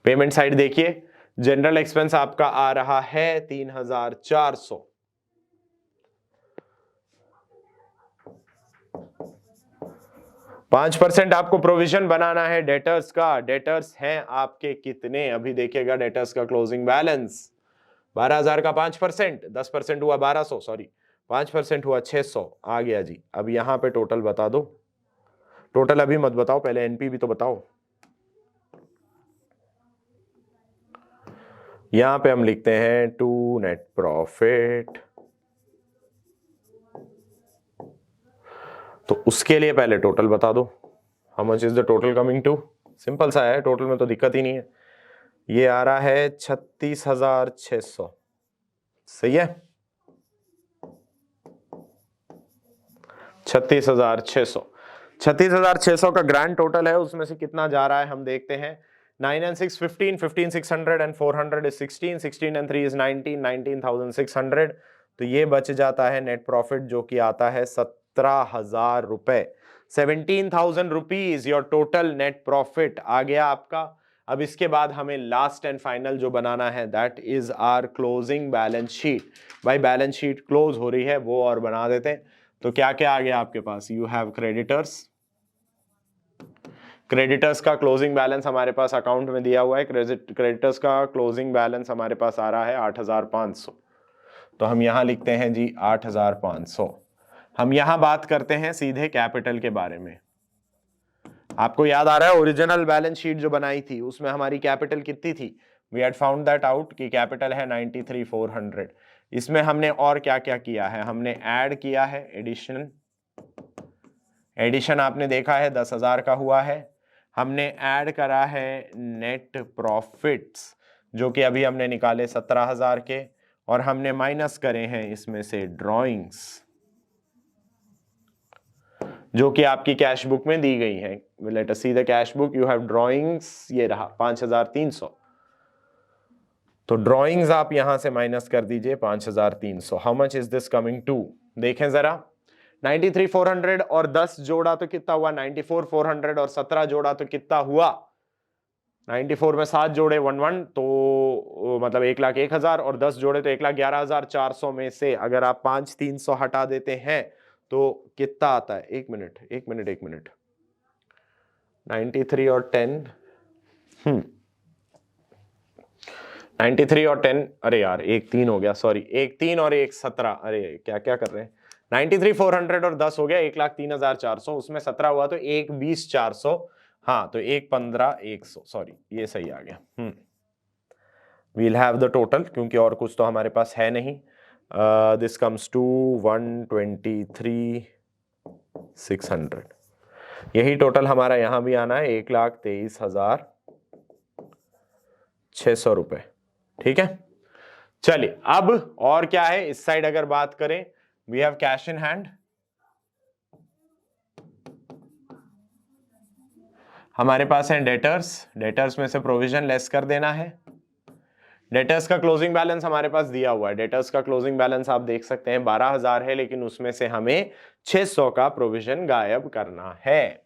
Payment side देखिए, जनरल एक्सपेंस आपका आ रहा है 3,400। पांच % आपको प्रोविजन बनाना है डेटर्स का। डेटर्स हैं आपके कितने? अभी देखिएगा डेटर्स का क्लोजिंग बैलेंस 12,000 का 5%, 10% हुआ 1,200, सॉरी 5% हुआ 600 आ गया जी। अब यहां पे टोटल बता दो। टोटल अभी मत बताओ, पहले एनपी भी तो बताओ। यहां पे हम लिखते हैं टू नेट प्रॉफिट, तो उसके लिए पहले टोटल बता दो। How much is the total coming to? Simple सा है, टोटल में तो दिक्कत ही नहीं है। ये आ रहा है 36,600। सही है, 36,600। 36,600 का ग्रैंड टोटल है। उसमें से कितना जा रहा है हम देखते हैं। 9 and 6 15, 15,600 and 400 is 16, 16 and 3 is 19, 19,600। तो ये बच जाता है नेट प्रॉफिट जो कि आता है 17,000 रुपए। 17,000 rupees your total net profit आ गया आपका। अब इसके बाद हमें लास्ट एंड फाइनल जो बनाना है that is our closing balance sheet. भाई बैलेंस शीट क्लोज हो रही है वो और बना देते हैं। तो क्या क्या आ गया आपके पास? You have creditors. क्रेडिटर्स का क्लोजिंग बैलेंस हमारे पास अकाउंट में दिया हुआ है। क्रेडिटर्स का क्लोजिंग बैलेंस हमारे पास आ रहा है 8,500। तो हम यहां लिखते हैं जी 8,500। हम यहां बात करते हैं सीधे कैपिटल के बारे में। आपको याद आ रहा है ओरिजिनल बैलेंस शीट जो बनाई थी उसमें हमारी कैपिटल कितनी थी? We had found that out कि कैपिटल है 93,400। इसमें हमने और क्या क्या किया है, हमने ऐड किया है, एडिशन आपने देखा है 10,000 का हुआ है। हमने ऐड करा है नेट प्रॉफिट्स जो कि अभी हमने निकाले 17,000 के, और हमने माइनस करे हैं इसमें से ड्रॉइंग्स जो कि आपकी कैश बुक में दी गई है। Let us see the cash book, you have drawings, ये रहा 5,300। तो ड्रॉइंग्स आप यहां से माइनस कर दीजिए 5,300। How much is this coming to, देखें जरा, 93,400 और 10 जोड़ा तो कितना हुआ 94,400 और 17 जोड़ा तो कितना हुआ 94 में 7 जोड़े 11 तो मतलब 1,01,000 और 10 जोड़े तो 1,11,400 में से अगर आप 5,300 हटा देते हैं तो कितना आता है, एक मिनट 93 और 10 93 और 10, अरे यार 1,3 हो गया, सॉरी 1,3 और 1,17, अरे क्या क्या कर रहे हैं, 93,400 और 10 हो गया 1,03,400, उसमें 17 हुआ तो 1,20,400, हाँ तो 1,15,100, सॉरी ये सही आ गया। वील हैव द टोटल, क्योंकि और कुछ तो हमारे पास है नहीं। दिस कम्स टू 123,600, यही टोटल हमारा यहां भी आना है 1,23,600 रुपए। ठीक है, चलिए अब और क्या है इस साइड अगर बात करें, we have cash in hand, हमारे पास है डेटर्स में से प्रोविजन लेस कर देना है। डेटर्स का क्लोजिंग बैलेंस हमारे पास दिया हुआ है, डेटर्स का क्लोजिंग बैलेंस आप देख सकते हैं 12,000 है, लेकिन उसमें से हमें 600 का प्रोविजन गायब करना है।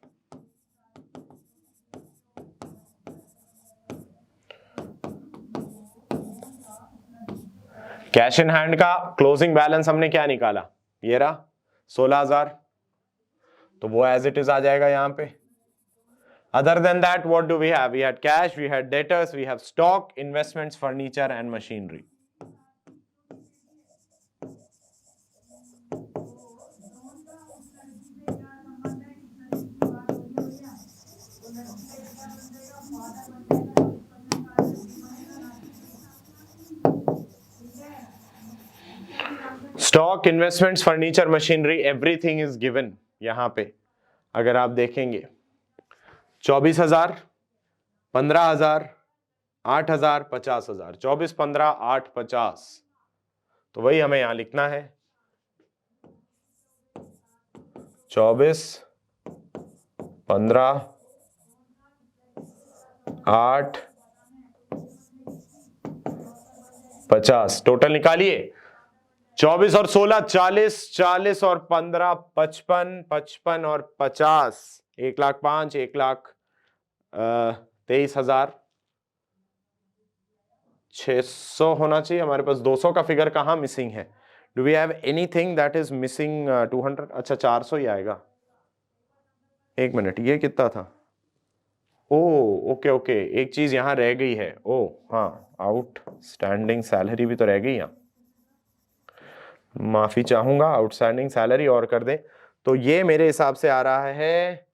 कैश इन हैंड का क्लोजिंग बैलेंस हमने क्या निकाला, ये रहा 16,000, तो वो एज इट इज आ जाएगा यहां पे। Other than that, what do we have? We had cash, we had debtors, we have stock, investments, furniture and machinery. Stock, investments, furniture, machinery, everything is given यहां पे। अगर आप देखेंगे 24,000, 15,000, 8,000, 50,000, 24, 15, 8, 50, तो वही हमें यहां लिखना है 24, 15, 8, 50, टोटल निकालिए 24 और 16 40, 40 और 15 55, 55 और 50 1,05,000, 1,23,600 होना चाहिए हमारे पास। 200 का फिगर कहां मिसिंग है? Do we have anything that is missing 200? अच्छा 400 ही आएगा, एक मिनट, ये कितना था? ओ ओके, एक चीज यहां रह गई है, ओ हाँ, आउटस्टैंडिंग सैलरी भी तो रह गई यहाँ, माफी चाहूंगा, आउटस्टैंडिंग सैलरी और कर दे। तो ये मेरे हिसाब से आ रहा है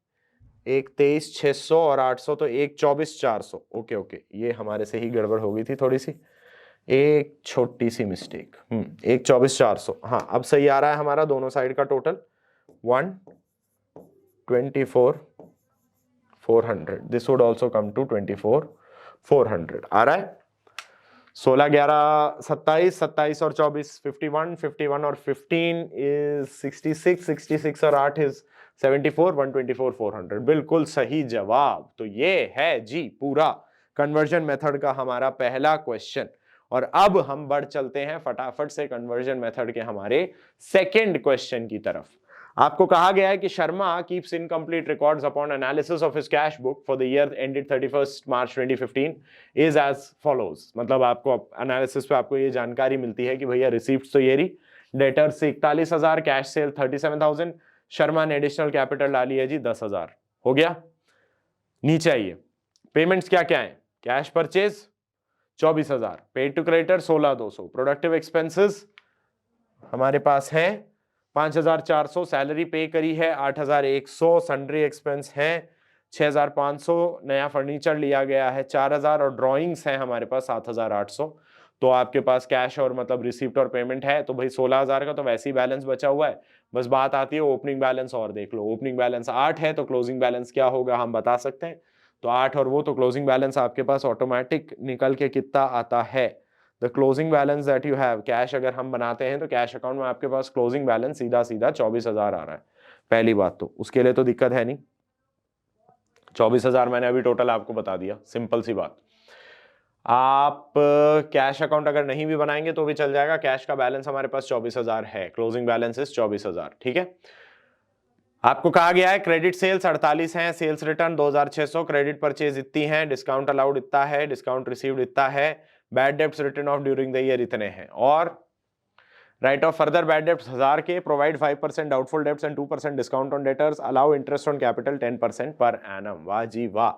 1,23,600 और 800, तो 1,24,400। ओके, ये हमारे से ही गड़बड़ हो गई थी थोड़ी सी, एक छोटी सी मिस्टेक। 1,24,400, हाँ अब सही आ रहा है हमारा दोनों साइड का total 1,24,400। This would also come to 24,400 आ रहा है। 16, 11, 27, 27 और 24 51, 51 और 15 इज 66, 66 और 8 इज 74, 124,400, बिल्कुल सही जवाब। तो ये है जी पूरा कन्वर्जन मेथड का हमारा पहला क्वेश्चन। और अब हम बढ़ चलते हैं फटाफट से कन्वर्जन मेथड के हमारे सेकंड क्वेश्चन की तरफ। आपको कहा गया है कि Sharma keeps incomplete records upon analysis of his cash book for the year ended 31 March 2015 is as follows. मतलब आपको एनालिसिस पे आपको ये जानकारी मिलती है कि भैया रिसीप्ट तो ये रही, डेटर से 41,000, कैश सेल 37,000, शर्मा ने एडिशनल कैपिटल डाली है जी 10,000, हो गया। नीचे आइए, पेमेंट्स क्या क्या है? Cash purchase 24,000, paid to creditor 16,200, productive expenses हमारे पास है 5,400, सैलरी पे करी है 8,100, सन्ड्री एक्सपेंस है 6,500, नया फर्नीचर लिया गया है 4,000 और ड्राइंग्स हैं हमारे पास 7,800। तो आपके पास कैश और मतलब रिसिप्ट और पेमेंट है, तो भाई 16,000 का तो वैसे ही बैलेंस बचा हुआ है। बस बात आती है ओपनिंग बैलेंस और देख लो, ओपनिंग बैलेंस 8 है तो क्लोजिंग बैलेंस क्या होगा हम बता सकते हैं। तो 8 और वो, तो क्लोजिंग बैलेंस आपके पास ऑटोमेटिक निकल के कितना आता है, the closing balance that you have, cash अगर हम बनाते हैं तो कैश अकाउंट में आपके पास क्लोजिंग बैलेंस सीधा सीधा 24,000 आ रहा है। पहली बात तो उसके लिए तो दिक्कत है नहीं, 24,000 मैंने अभी टोटल आपको बता दिया, सिंपल सी बात। आप कैश अकाउंट अगर नहीं भी बनाएंगे तो भी चल जाएगा, कैश का बैलेंस हमारे पास 24,000 है, क्लोजिंग बैलेंस इज 24,000, ठीक है। आपको कहा गया है क्रेडिट सेल्स 48 हैं, सेल्स रिटर्न 2,600, क्रेडिट परचेज इतनी है, डिस्काउंट अलाउड इतना है, डिस्काउंट रिसीव्ड इतना है, bad debts return of during the year इतने हैं, और right of further bad debts 1000 के, provide 5% doubtful debts and 2% discount on debtors, allow interest on capital 10% per annum. वाह जी वाह,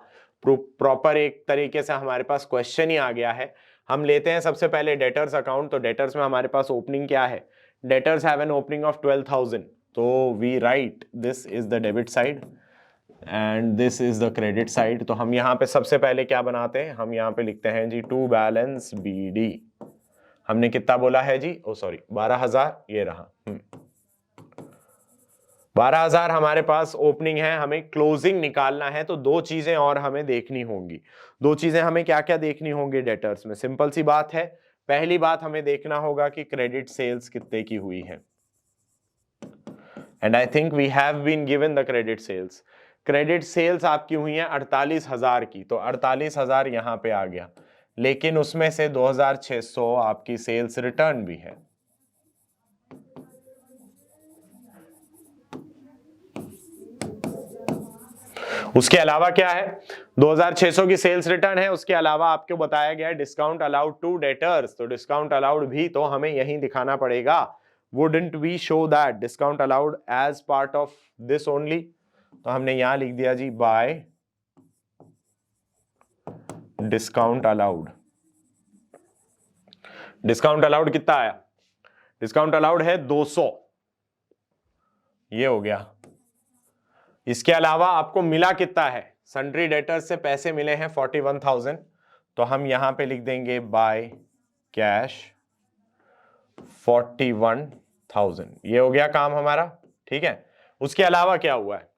प्रॉपर एक तरीके से हमारे पास क्वेश्चन ही आ गया है। हम लेते हैं सबसे पहले डेटर्स अकाउंट, तो डेटर्स में हमारे पास ओपनिंग क्या है, debtors have an opening of 12,000, तो we write this is the debit side and this is the credit side. तो हम यहाँ पे सबसे पहले क्या बनाते हैं, हम यहाँ पे लिखते हैं जी टू बैलेंस BD। हमने कितना बोला है जी, ओ सॉरी 12,000, ये रहा 12,000 हमारे पास ओपनिंग है, हमें क्लोजिंग निकालना है, तो दो चीजें और हमें देखनी होंगी। दो चीजें हमें क्या क्या देखनी होंगी डेटर्स में, सिंपल सी बात है। पहली बात हमें देखना होगा कि क्रेडिट सेल्स कितने की हुई है, and I think we have been given the credit sales. Credit sales आपकी हुई है 48,000 की, तो 48,000 यहां पे आ गया, लेकिन उसमें से 2,600 आपकी सेल्स रिटर्न भी है। उसके अलावा क्या है, 2,600 की सेल्स रिटर्न है, उसके अलावा आपको बताया गया है डिस्काउंट अलाउड टू डेटर्स, तो डिस्काउंट अलाउड भी तो हमें यहीं दिखाना पड़ेगा। Wouldn't we show that discount allowed as part of this only, तो हमने यहां लिख दिया जी by discount allowed. Discount allowed कितना आया, डिस्काउंट अलाउड है 200, ये हो गया। इसके अलावा आपको मिला कितना है, सन्ड्री डेटर्स से पैसे मिले हैं 41,000, तो हम यहां पे लिख देंगे बाय कैश 41,000, ये हो गया काम हमारा, ठीक है। उसके अलावा क्या हुआ है,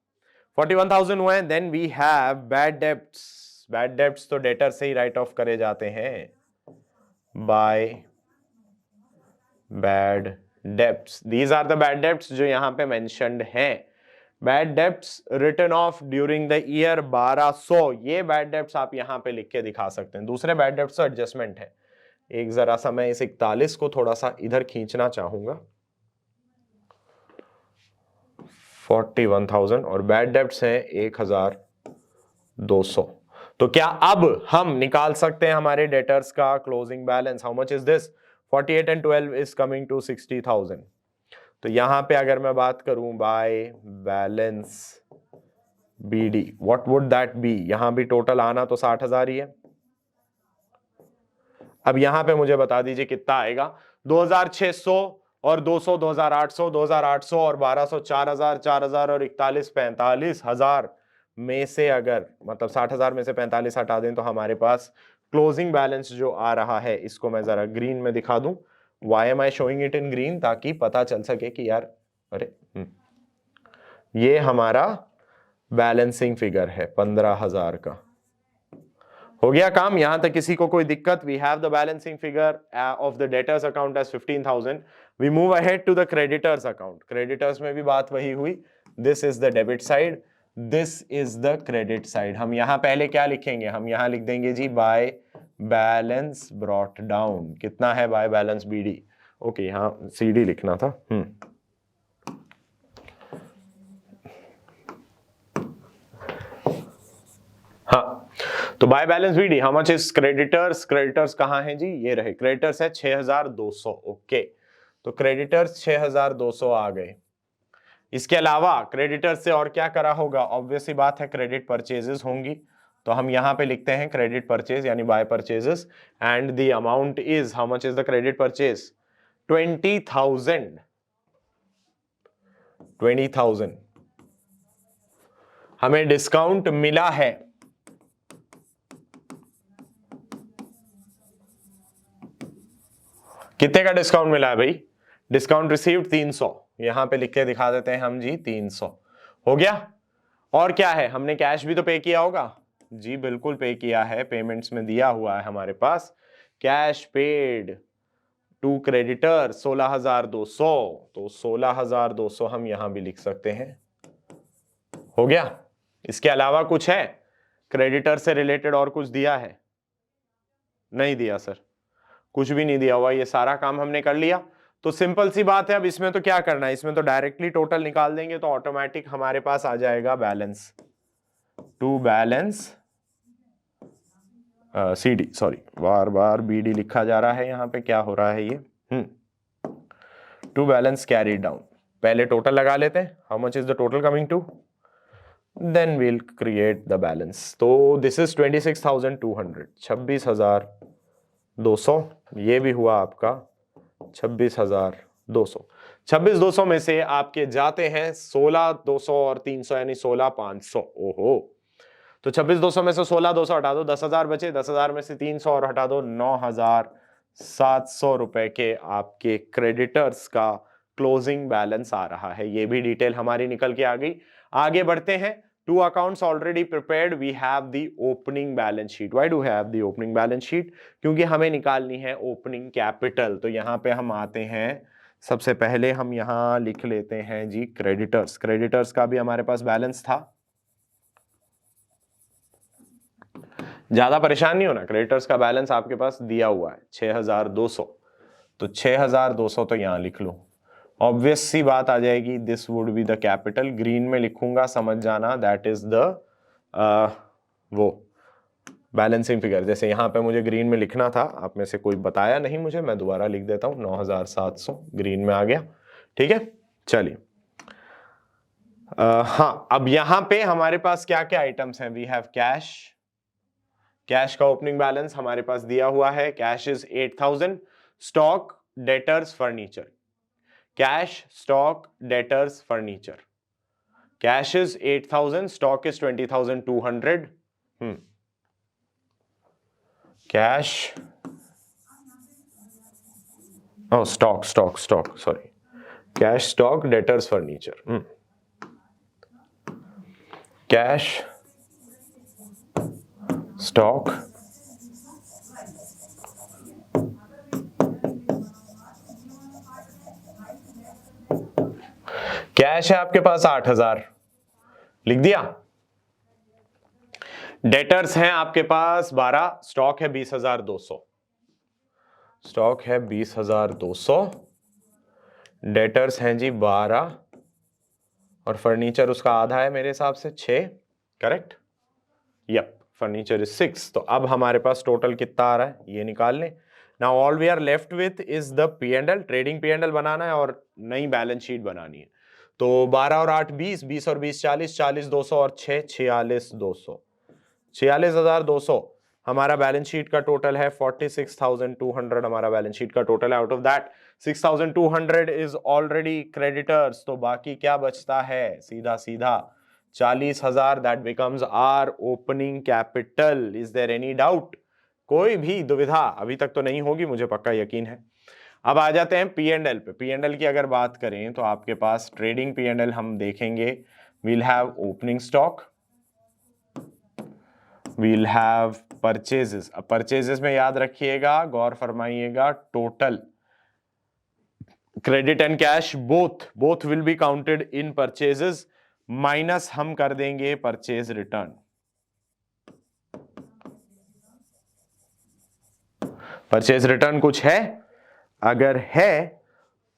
41,000 हुए हैं, then we have bad debts. Bad debts तो डेटर से ही राइट ऑफ करे जाते हैं by bad debts, these are the bad debts जो यहां पे मेंशन्ड हैं। Bad debts return of during the year 1200, ये बैड डेब्ट्स आप यहां पे लिख के दिखा सकते हैं। दूसरे बैड डेब्ट्स तो एडजस्टमेंट है। एक जरा सा मैं इस 41 को थोड़ा सा इधर खींचना चाहूंगा, 41,000 और बैड डेब्ट्स है 1,200। तो क्या अब हम निकाल सकते हैं हमारे डेटर्स का closing balance, how much is this, 48 and 12 is coming to 60,000। तो यहां पे अगर मैं बात करूं by balance BD, what would that be, यहां भी टोटल आना तो 60,000 ही है। अब यहां पे मुझे बता दीजिए कितना आएगा, 2,600 और 200, 2,800, 2,800 और 1,200, 4,000, 4,000 और 41, 45,000 में से अगर मतलब 60,000 में से 45 हटा दें तो हमारे पास क्लोजिंग बैलेंस जो आ रहा है, इसको मैं जरा ग्रीन में दिखा दूं। Why am I showing it in green, ताकि पता चल सके कि यार अरे ये हमारा बैलेंसिंग फिगर है 15,000 का। हो गया काम, यहां तक किसी को कोई दिक्कत, we have the balancing figure of the debtors account as 15,000। We move ahead to the creditors account. Creditors में भी बात वही हुई, this is the debit side, this is the credit side. हम यहां पहले क्या लिखेंगे, हम यहां लिख देंगे जी बाय बैलेंस ब्रॉट डाउन, कितना है बाय बैलेंस BD, ओके यहां CD लिखना था। हाँ, तो by balance BD how much is creditors, creditors कहां है जी, ये रहे, क्रेडिटर्स है 6,200, ओके। तो क्रेडिटर्स 6,200 आ गए। इसके अलावा क्रेडिटर्स से और क्या करा होगा, ऑब्वियसली बात है क्रेडिट परचेजेस होंगी, तो हम यहां पे लिखते हैं क्रेडिट परचेज यानी by purchases, and the amount is, how much is the credit purchase, 20,000। 20,000 हमें डिस्काउंट मिला है, कितने का डिस्काउंट मिला है भाई? डिस्काउंट रिसीव्ड 300, यहां पे लिख के दिखा देते हैं हम जी 300 हो गया। और क्या है, हमने कैश भी तो पे किया होगा जी, बिल्कुल पे किया है, पेमेंट्स में दिया हुआ है हमारे पास कैश पेड टू क्रेडिटर 16,200, तो 16,200 हम यहां भी लिख सकते हैं। हो गया। इसके अलावा कुछ है क्रेडिटर से रिलेटेड और कुछ दिया है? नहीं दिया सर, कुछ भी नहीं दिया हुआ, ये सारा काम हमने कर लिया। तो सिंपल सी बात है, अब इसमें तो क्या करना है, इसमें तो डायरेक्टली टोटल निकाल देंगे तो ऑटोमेटिक हमारे पास आ जाएगा balance to balance CD, sorry बार बार बीडी लिखा जा रहा है यहां पे, क्या हो रहा है ये, टू बैलेंस कैरी डाउन। पहले टोटल लगा लेते हैं, how much is the total coming to, then we'll create the balance. तो दिस इज 26,200, 26,200, ये भी हुआ आपका 26,200। 26,200 में से आपके जाते हैं 16,200 और 300 यानी 16,500। ओहो, तो 26,200 में से 16,200 हटा दो, 10,000 बचे, 10,000 में से 300 और हटा दो, 9,700 रुपए के आपके क्रेडिटर्स का क्लोजिंग बैलेंस आ रहा है। ये भी डिटेल हमारी निकल के आ गई। आगे बढ़ते हैं। Two accounts already prepared, we have the opening balance sheet. Why do have the opening balance sheet? क्योंकि हमें निकालनी है ओपनिंग कैपिटल। तो यहां पे हम आते हैं, सबसे पहले हम यहां लिख लेते हैं जी क्रेडिटर्स। क्रेडिटर्स का भी हमारे पास बैलेंस था, ज्यादा परेशान नहीं होना, क्रेडिटर्स का बैलेंस आपके पास दिया हुआ है 6,200, तो 6,200 तो यहां लिख लो। ऑब्वियस सी बात आ जाएगी, this would be the capital, green में लिखूंगा समझ जाना, दैट इज द वो बैलेंसिंग फिगर। जैसे यहां पे मुझे ग्रीन में लिखना था, आप में से कोई बताया नहीं मुझे, मैं दोबारा लिख देता हूं, 9,700 ग्रीन में आ गया। ठीक है, चलिए। हाँ, अब यहां पे हमारे पास क्या क्या आइटम्स हैं? वी हैव कैश, कैश का ओपनिंग बैलेंस हमारे पास दिया हुआ है, cash is 8,000, stock debtors furniture, cash stock debtors furniture, cash is 8,000, stock is 20,200, cash, oh stock sorry, cash stock debtors furniture, cash stock cash है आपके पास 8,000, लिख दिया। डेटर्स हैं आपके पास 12, स्टॉक है 20,200, स्टॉक है 20,200, डेटर्स हैं जी 12 और फर्नीचर उसका आधा है मेरे हिसाब से 6, करेक्ट? Yup, furniture is 6। तो अब हमारे पास टोटल कितना आ रहा है ये निकाल लें। Now all we are left with is the P&L, trading P&L बनाना है और नई बैलेंस शीट बनानी है। तो 12 और 8 20, 20 और 20 40, 40,200 और 6 46,200, 46,200 हमारा बैलेंस शीट का टोटल है। 46,200 हमारा बैलेंस शीट का टोटल है। Out of that 6,200 is already creditors, तो बाकी क्या बचता है? सीधा सीधा 40,000, that becomes our opening capital. Is there any doubt? कोई भी दुविधा अभी तक तो नहीं होगी, मुझे पक्का यकीन है। अब आ जाते हैं P&L पे। P&L की अगर बात करें तो आपके पास ट्रेडिंग P&L हम देखेंगे, we'll have opening stock, we'll have purchases. अब परचेजेस में याद रखिएगा, गौर फरमाइएगा, total credit and cash both will be counted in purchases, minus हम कर देंगे परचेज रिटर्न। परचेज रिटर्न कुछ है? अगर है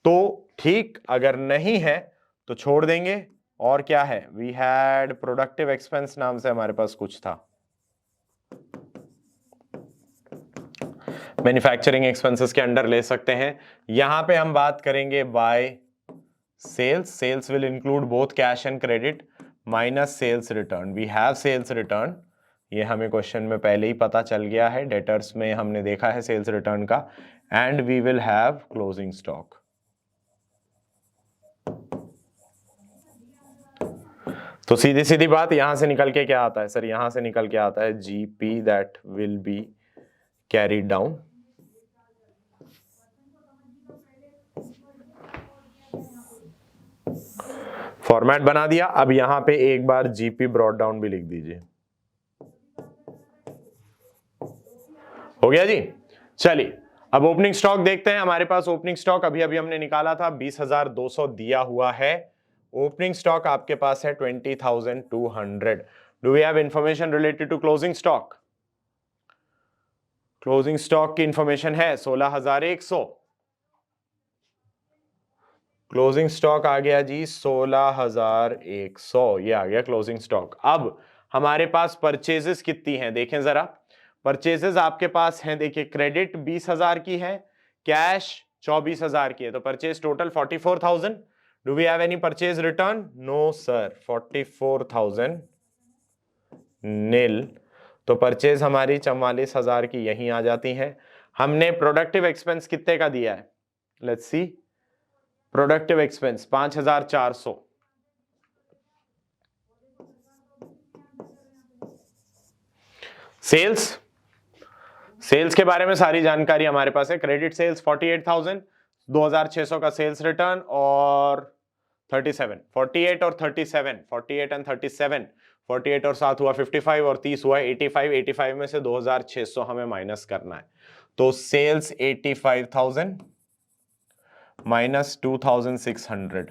तो ठीक, अगर नहीं है तो छोड़ देंगे। और क्या है? वी हैड प्रोडक्टिव एक्सपेंस नाम से हमारे पास कुछ था, मैन्युफैक्चरिंग एक्सपेंसेस के अंडर ले सकते हैं। यहां पे हम बात करेंगे by sales, sales will include both cash and credit, minus sales return. We have sales return, ये हमें क्वेश्चन में पहले ही पता चल गया है, डेटर्स में हमने देखा है सेल्स रिटर्न का। And we will have closing stock. तो सीधी सीधी बात यहां से निकल के क्या आता है सर? यहां से निकल के आता है GP that will be carried down, format बना दिया। अब यहां पे एक बार जीपी ब्रॉट डाउन भी लिख दीजिए। हो गया जी। चलिए अब ओपनिंग स्टॉक देखते हैं। हमारे पास ओपनिंग स्टॉक अभी अभी हमने निकाला था 20,200 दिया हुआ है। ओपनिंग स्टॉक आपके पास है 20,200। Do we have information related to closing stock? Closing stock की इंफॉर्मेशन है 16,100। क्लोजिंग स्टॉक आ गया जी 16,100, ये आ गया क्लोजिंग स्टॉक। अब हमारे पास परचेजेस कितनी हैं देखें जरा। परचेजेस आपके पास हैं, देखिए क्रेडिट 20,000 की है, कैश 24,000 की है, तो purchase total 44,000। Do we have any purchase return? No sir, 44,000 nil. तो परचेज हमारी 44,000 की यहीं आ जाती हैं। हमने प्रोडक्टिव एक्सपेंस कितने का दिया है? Let's see. Productive expense 5,400। Sales, sales के बारे में सारी जानकारी हमारे पास है। क्रेडिट सेल्स 48,000, 2,600 का सेल्स रिटर्न और 37, 48 और 37, 48 एंड 37, 48 और 7 हुआ 55 और 30 हुआ 85, 85 में से 2,600 हमें माइनस करना है। तो सेल्स 85,000 माइनस 2,600,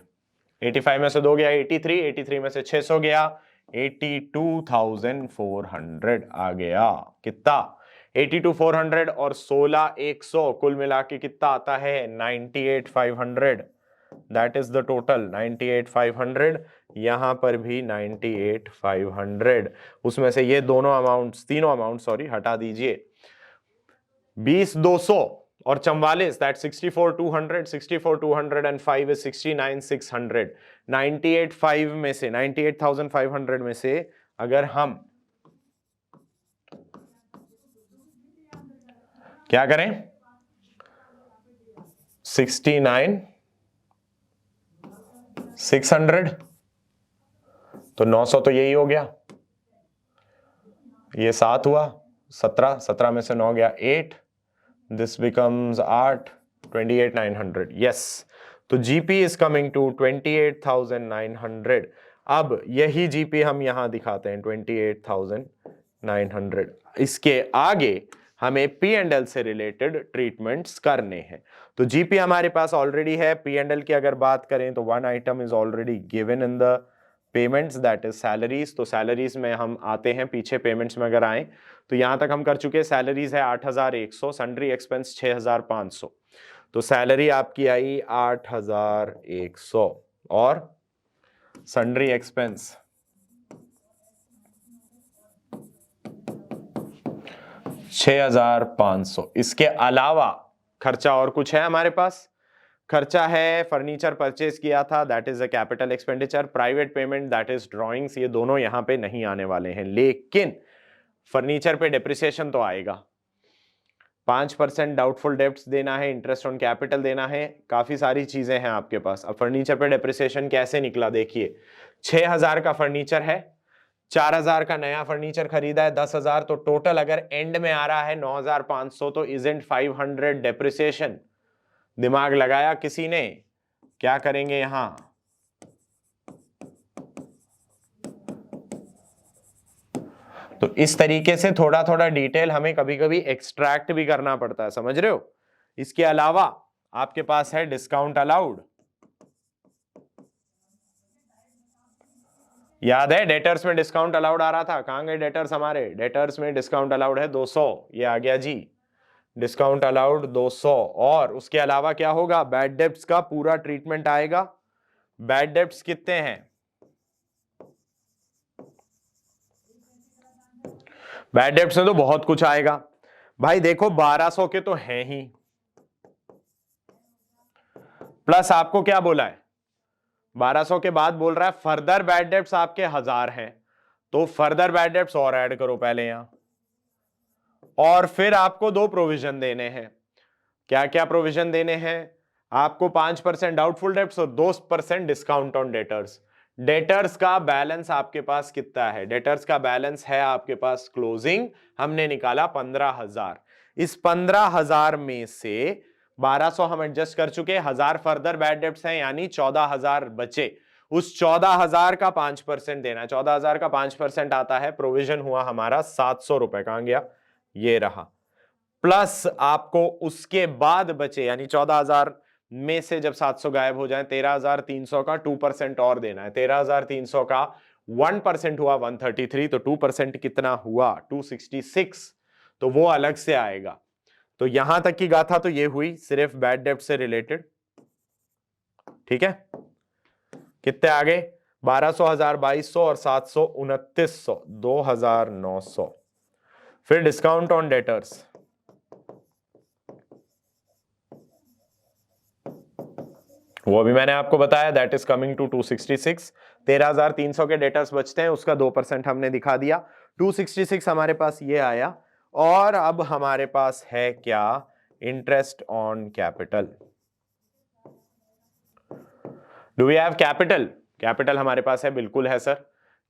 85 में से 2 गया 83, 83 में से 600 गया 82,400 आ गया। कितना? 82,400 और 16,100 कुल मिला के कितना आता है? 98,500। That is the total 98,500। यहां पर भी 98,500। उसमें से ये दोनों अमाउंट्स, तीनों अमाउंट सॉरी हटा दीजिए। 20,200 और 44, दैट 64,200, 64,205 इज 69,600। 98,500 में से, 98,500 में से अगर हम क्या करें? 69,600, तो 900 तो यही हो गया। ये 7 हुआ, 17, 17 में से 9 गया 8, दिस बिकम्स 8, 28,900। यस, तो जीपी इज कमिंग टू 28,900। अब यही जीपी हम यहां दिखाते हैं 28,900। इसके आगे हमें पी एंड एल से रिलेटेड ट्रीटमेंट्स करने हैं। तो जीपी हमारे पास ऑलरेडी है। पी एंड एल की अगर बात करें तो one item is already given in the payments, that is salaries. तो सैलरीज में हम आते हैं, पीछे पेमेंट्स में अगर आए तो यहां तक हम कर चुके। सैलरीज है 8,100, सन्ड्री एक्सपेंस 6,500। तो सैलरी आपकी आई 8,100 और सन्ड्री एक्सपेंस 6,500। इसके अलावा खर्चा और कुछ है हमारे पास? खर्चा है फर्नीचर परचेज किया था, that is a capital expenditure. Private payment that is drawings, ये दोनों यहां पे नहीं आने वाले हैं, लेकिन फर्नीचर पे डेप्रिसिएशन तो आएगा। 5% डाउटफुल डेब्ट्स देना है, इंटरेस्ट ऑन कैपिटल देना है, काफी सारी चीजें हैं आपके पास। अब फर्नीचर पे डेप्रिसिएशन कैसे निकला देखिए। 6,000 का फर्नीचर है, 4,000 का नया फर्नीचर खरीदा है 10,000, तो टोटल अगर एंड में आ रहा है 9,500, तो इजंट 500 डेप्रिसिएशन? दिमाग लगाया किसी ने? क्या करेंगे यहां? तो इस तरीके से थोड़ा थोड़ा डिटेल हमें कभी कभी एक्सट्रैक्ट भी करना पड़ता है, समझ रहे हो। इसके अलावा आपके पास है डिस्काउंट अलाउड। याद है डेटर्स में डिस्काउंट अलाउड आ रहा था, कहां गए डेटर्स हमारे? डेटर्स में डिस्काउंट अलाउड है 200, ये आ गया जी डिस्काउंट अलाउड 200। और उसके अलावा क्या होगा? बैड डेब्ट्स का पूरा ट्रीटमेंट आएगा। बैड डेब्ट्स कितने हैं? बैड डेब्ट्स में तो बहुत कुछ आएगा भाई। देखो 1,200 के तो हैं ही, प्लस आपको क्या बोला है? 1,200 के बाद बोल रहा है फर्दर बैड डेब्ट्स आपके 1,000 हैं, तो फर्दर बैड डेब्ट्स और ऐड करो पहले यहां। और फिर आपको 2 प्रोविजन देने हैं। क्या क्या प्रोविजन देने हैं आपको? 5% डाउटफुल डेब्ट्स और 2% डिस्काउंट ऑन डेटर्स। डेटर्स का बैलेंस आपके पास कितना है? डेटर्स का बैलेंस है आपके पास क्लोजिंग, हमने निकाला 15,000। इस 15,000 में से 1,200 हम एडजस्ट कर चुके, 1,000 फर्दर बैड डेब्ट्स हैं यानी 14,000 बचे। उस 14,000 का 5% देना है। 14,000 का 5% आता है, प्रोविजन हुआ हमारा 700 रुपए। कहां गया, ये रहा। प्लस आपको उसके बाद बचे, यानी 14,000 में से जब 700 गायब हो जाए, 13,300 का 2% और देना है। 13,300 का 1% हुआ 133, तो 2% कितना हुआ 266, तो वो अलग से आएगा। तो यहां तक की गाथा तो ये हुई सिर्फ बैड डेब्ट से रिलेटेड। ठीक है, कितने आगे, 1200, 1000, 2200 और 700, 2900, 2900। फिर डिस्काउंट ऑन डेटर्स, वो अभी मैंने आपको बताया, दैट इज कमिंग टू 266। 13,300 के डेटर्स बचते हैं, उसका 2% हमने दिखा दिया। 266 हमारे पास ये आया। और अब हमारे पास है क्या, interest on capital. Do we have capital? Capital हमारे पास है, बिल्कुल है सर।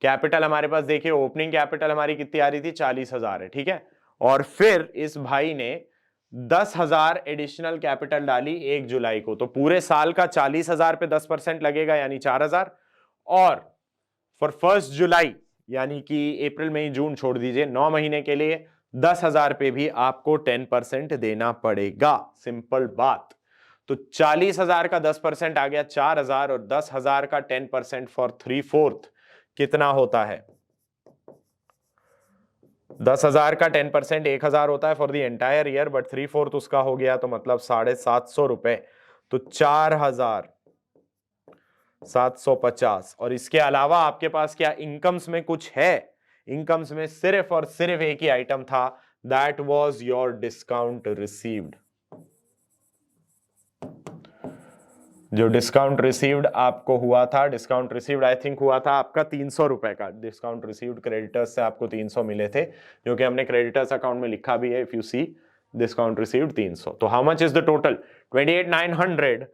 कैपिटल हमारे पास देखिए, ओपनिंग कैपिटल हमारी कितनी आ रही थी, 40,000 है। ठीक है, और फिर इस भाई ने 10,000 एडिशनल कैपिटल डाली 1 जुलाई को, तो पूरे साल का 40,000 पे 10% लगेगा, यानी 4,000। और फॉर 1 जुलाई, यानी कि अप्रैल मई जून छोड़ दीजिए, 9 महीने के लिए 10,000 पे भी आपको 10% देना पड़ेगा। सिंपल बात। तो 40,000 का 10% आ गया 4,000, और 10,000 का 10% फॉर 3/4 कितना होता है? 10,000 का 10% 1,000 होता है for the entire year, but 3/4 उसका हो गया, तो मतलब 750 रुपए। तो 4,750। और इसके अलावा आपके पास क्या इनकम्स में कुछ है? इनकम्स में सिर्फ और सिर्फ एक ही आइटम था, that was your discount received. जो डिस्काउंट रिसीव्ड आपको हुआ था, डिस्काउंट रिसीव्ड आई थिंक हुआ था आपका 300 रुपए का। डिस्काउंट रिसीव्ड क्रेडिटर्स से आपको 300 मिले थे, जो कि हमने क्रेडिटर्स अकाउंट में लिखा भी है, if you see discount received 300। तो how much is the total? 28,900,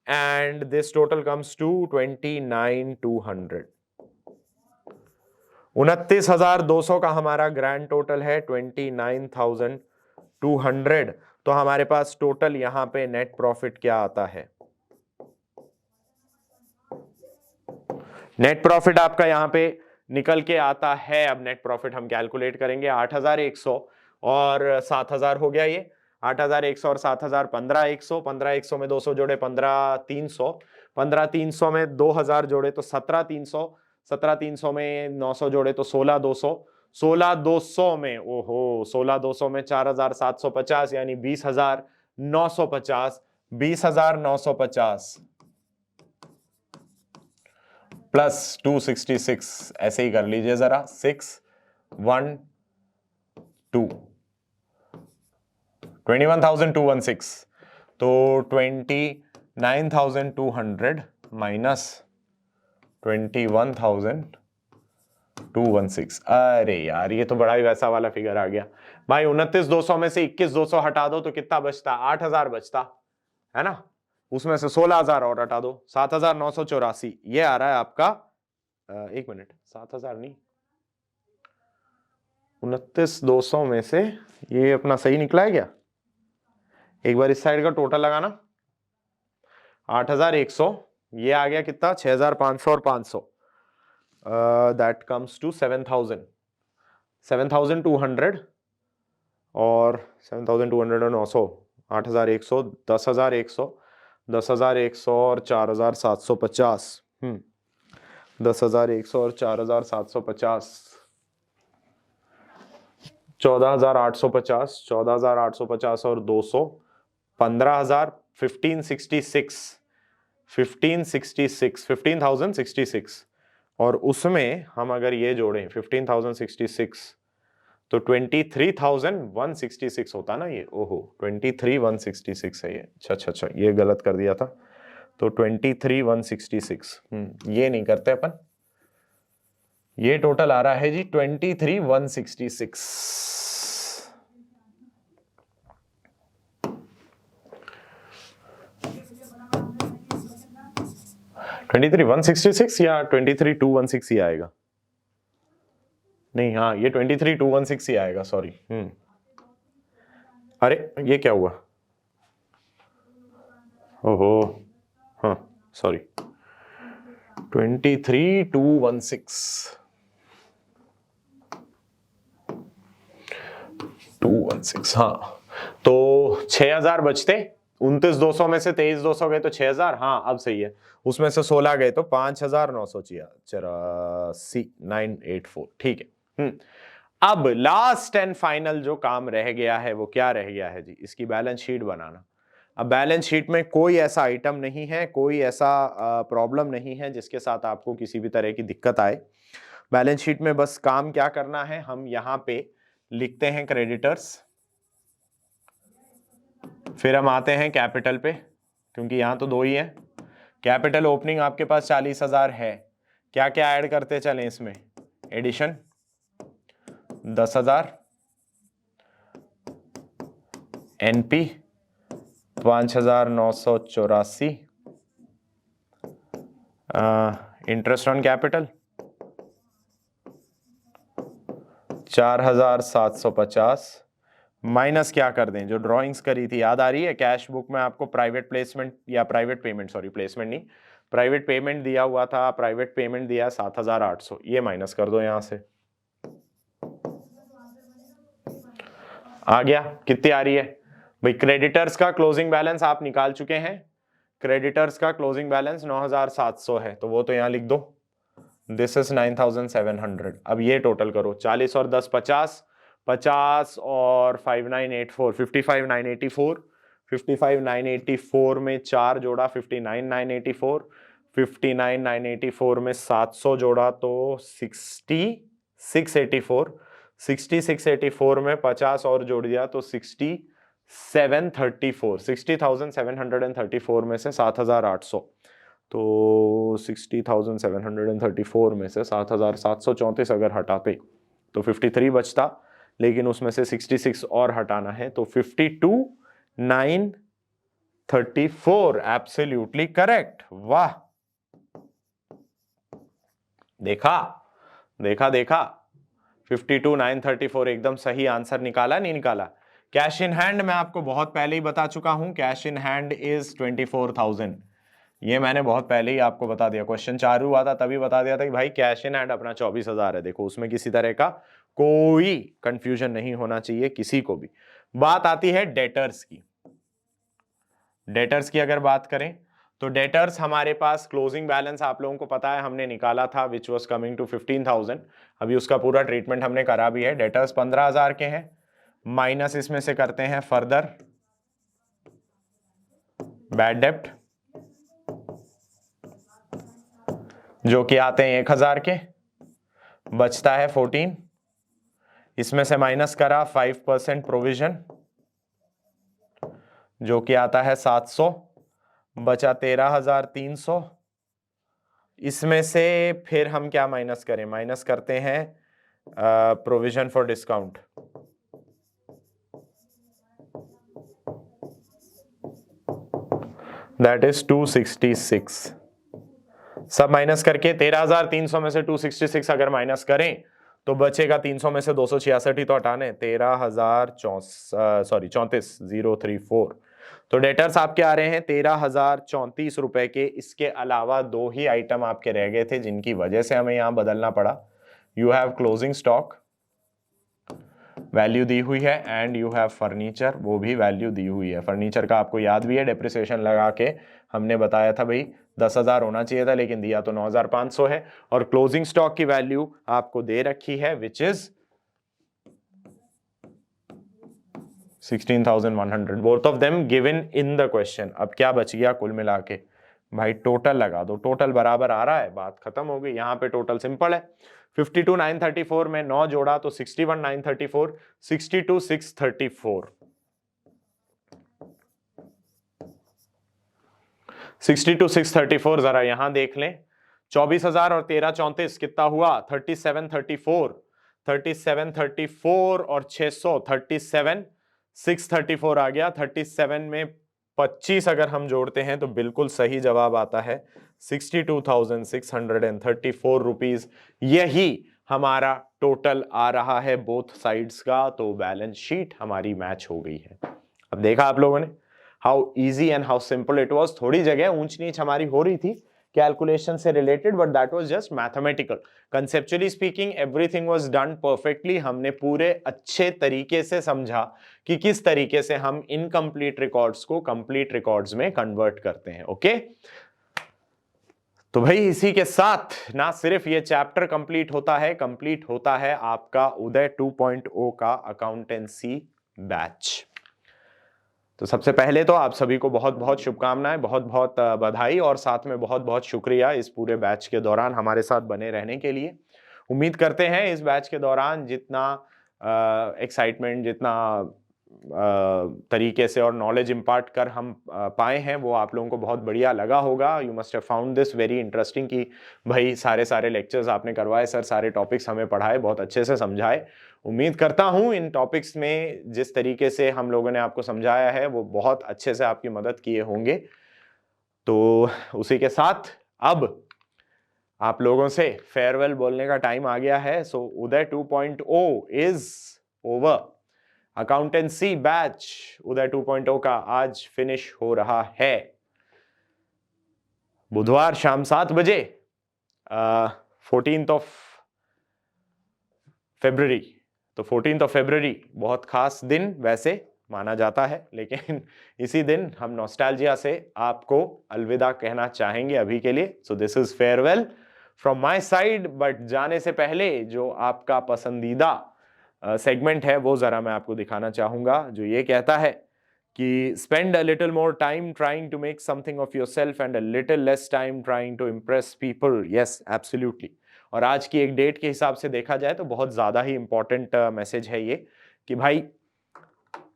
and this total comes to 29,200। 29,200 का हमारा ग्रैंड टोटल है, 29,200। तो हमारे पास टोटल यहां पे नेट प्रॉफिट क्या आता है? नेट प्रॉफिट आपका यहां पे निकल के आता है, अब नेट प्रॉफिट हम कैलकुलेट करेंगे, 8,100 और 7,000 हो गया ये। 8,100 और 7,000, 15,100। 15,100 में 200 जोड़े 15,300। 15,300 में 2,000 जोड़े तो 17,300। 17,300 में 900 जोड़े तो 16,200। 16,200 में, ओहो, 16,200 में 4,750, यानी 20,950। 20,950 प्लस 266, ऐसे ही कर लीजिए जरा, 612 21,216। तो 29,200 माइनस 21,216। अरे यार, ये तो बड़ा ही वैसा वाला फिगर आ गया भाई। 29,200 में से 21,200 हटा दो तो कितना बचता? 8,000 बचता है ना। उसमें से 16,000 और हटा दो, 7,984 ये आ रहा है आपका। एक मिनट, 7,000 नहीं, 29,200 में से ये अपना सही निकला है क्या? एक बार इस साइड का टोटल लगाना, 8,100, ये आ गया कितना, 6,500 और 500, दैट कम्स टू 7,000, 7,200 और 7,200 और 900, 8,100, 10,100, 10,100 और 4,750, 10,100 और 4,750, 14,850, 14,850 और 200, 15,000, 1566, 1566, 15,066। और उसमें हम अगर ये जोड़ें 15,066, तो 23,166 होता ना ये। ओहो, 23,166 है ये। अच्छा, ये गलत कर दिया था। तो 23,166, ये नहीं करते अपन। ये टोटल आ रहा है जी 23,166। 23,166 या 23,216 ही आएगा? नहीं, हाँ, ये 23,216 ही आएगा, सॉरी। अरे ये क्या हुआ? ओहो, हाँ सॉरी, 23,216 216, हाँ, तो 6,000 बचते, 29,200 में से 23,200 गए तो 6,000, हाँ अब सही है, उसमें से 16 गए तो 5,984, 984, ठीक है। अब लास्ट एंड फाइनल जो काम रह गया है वो क्या रह गया है जी, इसकी बैलेंस शीट बनाना। अब बैलेंस शीट में कोई ऐसा आइटम नहीं है, कोई ऐसा प्रॉब्लम नहीं है जिसके साथ आपको किसी भी तरह की दिक्कत आए। बैलेंस शीट में बस काम क्या करना है, हम यहां पे लिखते हैं क्रेडिटर्स, फिर हम आते हैं कैपिटल पे, क्योंकि यहां तो दो ही है। कैपिटल ओपनिंग आपके पास 40,000 है, क्या क्या ऐड करते चलें इसमें, addition 10,000, NP 5,984, interest on capital 4,750, minus क्या कर दें, जो ड्राइंग्स करी थी याद आ रही है, कैश बुक में आपको प्राइवेट प्लेसमेंट या प्राइवेट पेमेंट, सॉरी प्लेसमेंट नहीं, प्राइवेट पेमेंट दिया हुआ था, प्राइवेट पेमेंट दिया 7,800, ये माइनस कर दो यहां से, आ गया। कितनी आ रही है भाई, क्रेडिटर्स का क्लोजिंग बैलेंस आप निकाल चुके हैं, क्रेडिटर्स का क्लोजिंग बैलेंस 9,700 है, तो वो तो यहां लिख दो, दिस इज 9,700। अब ये टोटल करो, 40 और 10 50, 50 और 5,984, 55,984, 55,984 में 4 जोड़ा 59,984, 59,984 में 700 जोड़ा तो 66,84, 66,84 में 50 और जोड़ दिया तो 60,734, 60,734 में से 7,800, तो 60,734 में से 7,734 अगर हटाते तो 53 बचता, लेकिन उसमें से 66 और हटाना है तो 52,934, एब्सोल्युटली करेक्ट। वाह, देखा देखा देखा, 52,934 एकदम सही आंसर निकाला, नहीं निकाला। कैश इन हैंड मैं आपको बहुत पहले ही बता चुका हूं, कैश इन हैंड इज 24,000, ये मैंने बहुत पहले ही आपको बता दिया, क्वेश्चन चालू हुआ था तभी बता दिया था कि भाई कैश इन हैंड अपना 24,000 है, देखो उसमें किसी तरह का कोई कंफ्यूजन नहीं होना चाहिए किसी को भी। बात आती है डेटर्स की, डेटर्स की अगर बात करें तो डेटर्स हमारे पास क्लोजिंग बैलेंस आप लोगों को पता है हमने निकाला था, विच वॉज कमिंग टू 15,000, अभी उसका पूरा ट्रीटमेंट हमने करा भी है। डेटर्स 15,000 के हैं, माइनस इसमें से करते हैं फर्दर बैड डेप्ट जो कि आते हैं 1,000 के, बचता है 14, इसमें से माइनस करा 5% प्रोविजन जो कि आता है 700, बचा 13,300, इसमें से फिर हम क्या माइनस करें, माइनस करते हैं provision for discount, that is 266, सब माइनस करके 13,300 में से 266 अगर माइनस करें तो बचेगा 300 में से 266 ही तो हटाने, 34,034, तो डेटर्स आपके आ रहे हैं 13,034 रुपए के। इसके अलावा दो ही आइटम आपके रह गए थे जिनकी वजह से हमें यहां बदलना पड़ा। You have closing stock, value दी हुई है, एंड यू हैव फर्नीचर, वो भी वैल्यू दी हुई है। फर्नीचर का आपको याद भी है, डेप्रिसिएशन लगा के हमने बताया था भाई 10,000 होना चाहिए था, लेकिन दिया तो 9,500 है, और क्लोजिंग स्टॉक की वैल्यू आपको दे रखी है which is 16,100, both of them given in the question. अब क्या बच गया कुल मिला के, भाई टोटल लगा दो, टोटल बराबर आ रहा है, बात खत्म हो गई। यहां पे टोटल सिंपल है, 52,934 में 9 जोड़ा तो 61,934, 62,634, 62,634 जरा यहां देख लें, 24,000 और 13,34 कितना हुआ, 37,34, 37,34 और 600, 37,634 आ गया। 37 में 25 अगर हम जोड़ते हैं तो बिल्कुल सही जवाब आता है 62,634 रुपीज, यही हमारा टोटल आ रहा है बोथ साइड्स का। तो बैलेंस शीट हमारी मैच हो गई है। अब देखा आप लोगों ने how easy and how simple it was. थोड़ी जगह ऊंच नीच हमारी हो रही थी, कैलकुलेशन से related, but that was just mathematical. Conceptually speaking everything was done perfectly. हमने पूरे अच्छे तरीके से समझा कि किस तरीके से हम इनकम्प्लीट रिकॉर्ड्स को कंप्लीट रिकॉर्ड्स में कन्वर्ट करते हैं। ओके, तो भाई इसी के साथ ना सिर्फ ये चैप्टर कंप्लीट होता है आपका उदय 2.0 का अकाउंटेंसी बैच। तो सबसे पहले तो आप सभी को बहुत बहुत शुभकामनाएं, बहुत बहुत बधाई और साथ में बहुत बहुत शुक्रिया इस पूरे बैच के दौरान हमारे साथ बने रहने के लिए। उम्मीद करते हैं इस बैच के दौरान जितना एक्साइटमेंट, जितना तरीके से और नॉलेज इम्पार्ट कर हम पाए हैं वो आप लोगों को बहुत बढ़िया लगा होगा। You must have found this very interesting कि भाई सारे लेक्चर्स आपने करवाए सर, सारे टॉपिक्स हमें पढ़ाए, बहुत अच्छे से समझाए। उम्मीद करता हूं इन टॉपिक्स में जिस तरीके से हम लोगों ने आपको समझाया है वो बहुत अच्छे से आपकी मदद किए होंगे। तो उसी के साथ अब आप लोगों से फेयरवेल बोलने का टाइम आ गया है। सो उदय 2.0 इज ओवर। अकाउंटेंसी बैच उदय 2.0 का आज फिनिश हो रहा है। बुधवार शाम 7 बजे 14th ऑफ फरवरी। तो 14th ऑफ फरवरी बहुत खास दिन वैसे माना जाता है, लेकिन इसी दिन हम नॉस्टैल्जिया से आपको अलविदा कहना चाहेंगे अभी के लिए। So this is farewell from my side. But जाने से पहले जो आपका पसंदीदा सेगमेंट है वो जरा मैं आपको दिखाना चाहूंगा, जो ये कहता है कि spend a little more time trying to make something of yourself and a little less time trying to impress people. Yes, absolutely. और आज की एक डेट के हिसाब से देखा जाए तो बहुत ज्यादा ही इंपॉर्टेंट मैसेज है ये कि भाई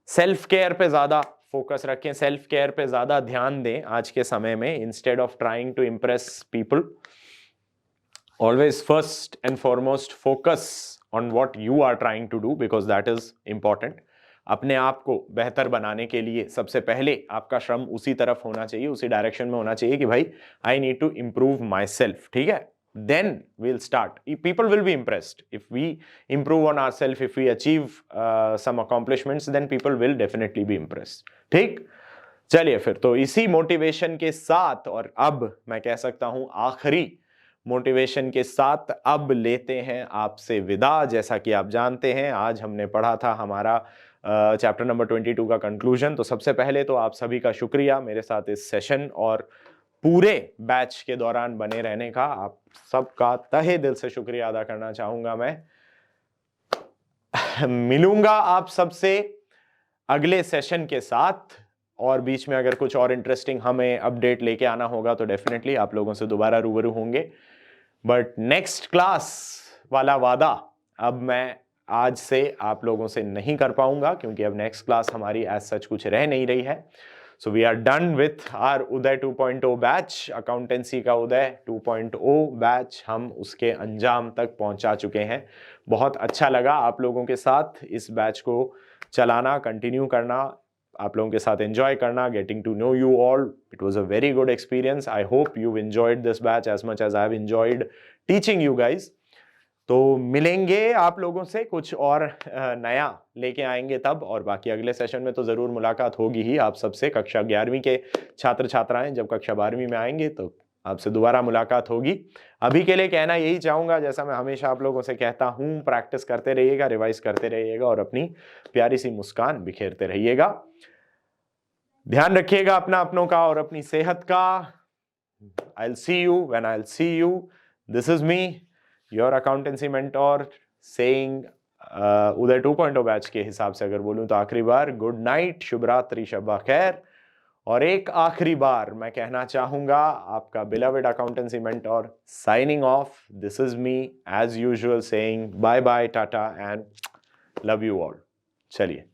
सेल्फ केयर पे ज्यादा फोकस रखें, सेल्फ केयर पे ज्यादा ध्यान दें आज के समय में, instead of trying to impress people. Always first and foremost focus on what you are trying to do, because that is important. अपने आप को बेहतर बनाने के लिए सबसे पहले आपका श्रम उसी तरफ होना चाहिए, उसी डायरेक्शन में होना चाहिए कि भाई I need to improve myself. ठीक है, then we'll start. People will be impressed if we improve on ourselves, if we achieve some accomplishments, then people will definitely be impressed. ठीक, चलिए फिर तो इसी मोटिवेशन के साथ, और अब मैं कह सकता हूं आखिरी मोटिवेशन के साथ अब लेते हैं आपसे विदा। जैसा कि आप जानते हैं आज हमने पढ़ा था हमारा चैप्टर नंबर 22 का कंक्लूजन। तो सबसे पहले तो आप सभी का शुक्रिया मेरे साथ इस सेशन और पूरे बैच के दौरान बने रहने का। आप सबका तहे दिल से शुक्रिया अदा करना चाहूंगा मैं। मिलूंगा आप सबसे अगले सेशन के साथ, और बीच में अगर कुछ और इंटरेस्टिंग हमें अपडेट लेके आना होगा तो डेफिनेटली आप लोगों से दोबारा रूबरू होंगे। बट नेक्स्ट क्लास वाला वादा अब मैं आज से आप लोगों से नहीं कर पाऊंगा, क्योंकि अब नेक्स्ट क्लास हमारी एज सच कुछ रह नहीं रही है। So we are done with our Uday 2.0 batch, accountancy का उदय 2.0 बैच हम उसके अंजाम तक पहुंचा चुके हैं। बहुत अच्छा लगा आप लोगों के साथ इस बैच को चलाना, कंटिन्यू करना, आप लोगों के साथ एंजॉय करना, getting to know you all. It was a very good experience. I hope you enjoyed this batch as much as I have enjoyed teaching you guys. तो मिलेंगे आप लोगों से, कुछ और नया लेके आएंगे तब, और बाकी अगले सेशन में तो जरूर मुलाकात होगी ही आप सबसे। कक्षा 11वीं के छात्र छात्राएं जब कक्षा 12वीं में आएंगे तो आपसे दोबारा मुलाकात होगी। अभी के लिए कहना यही चाहूंगा, जैसा मैं हमेशा आप लोगों से कहता हूं, प्रैक्टिस करते रहिएगा, रिवाइज करते रहिएगा और अपनी प्यारी सी मुस्कान बिखेरते रहिएगा। ध्यान रखिएगा अपना, अपनों का और अपनी सेहत का। I will see you when I will see you. This is me, your accountancy mentor, saying Uday 2.0 batch के हिसाब से अगर बोलूं तो आखिरी बार गुड नाइट, शुभ रात्रि, शब्बा खैर। और एक आखिरी बार मैं कहना चाहूंगा, आपका beloved accountancy mentor signing off. This is me as usual saying bye bye, tata and love you all. चलिए।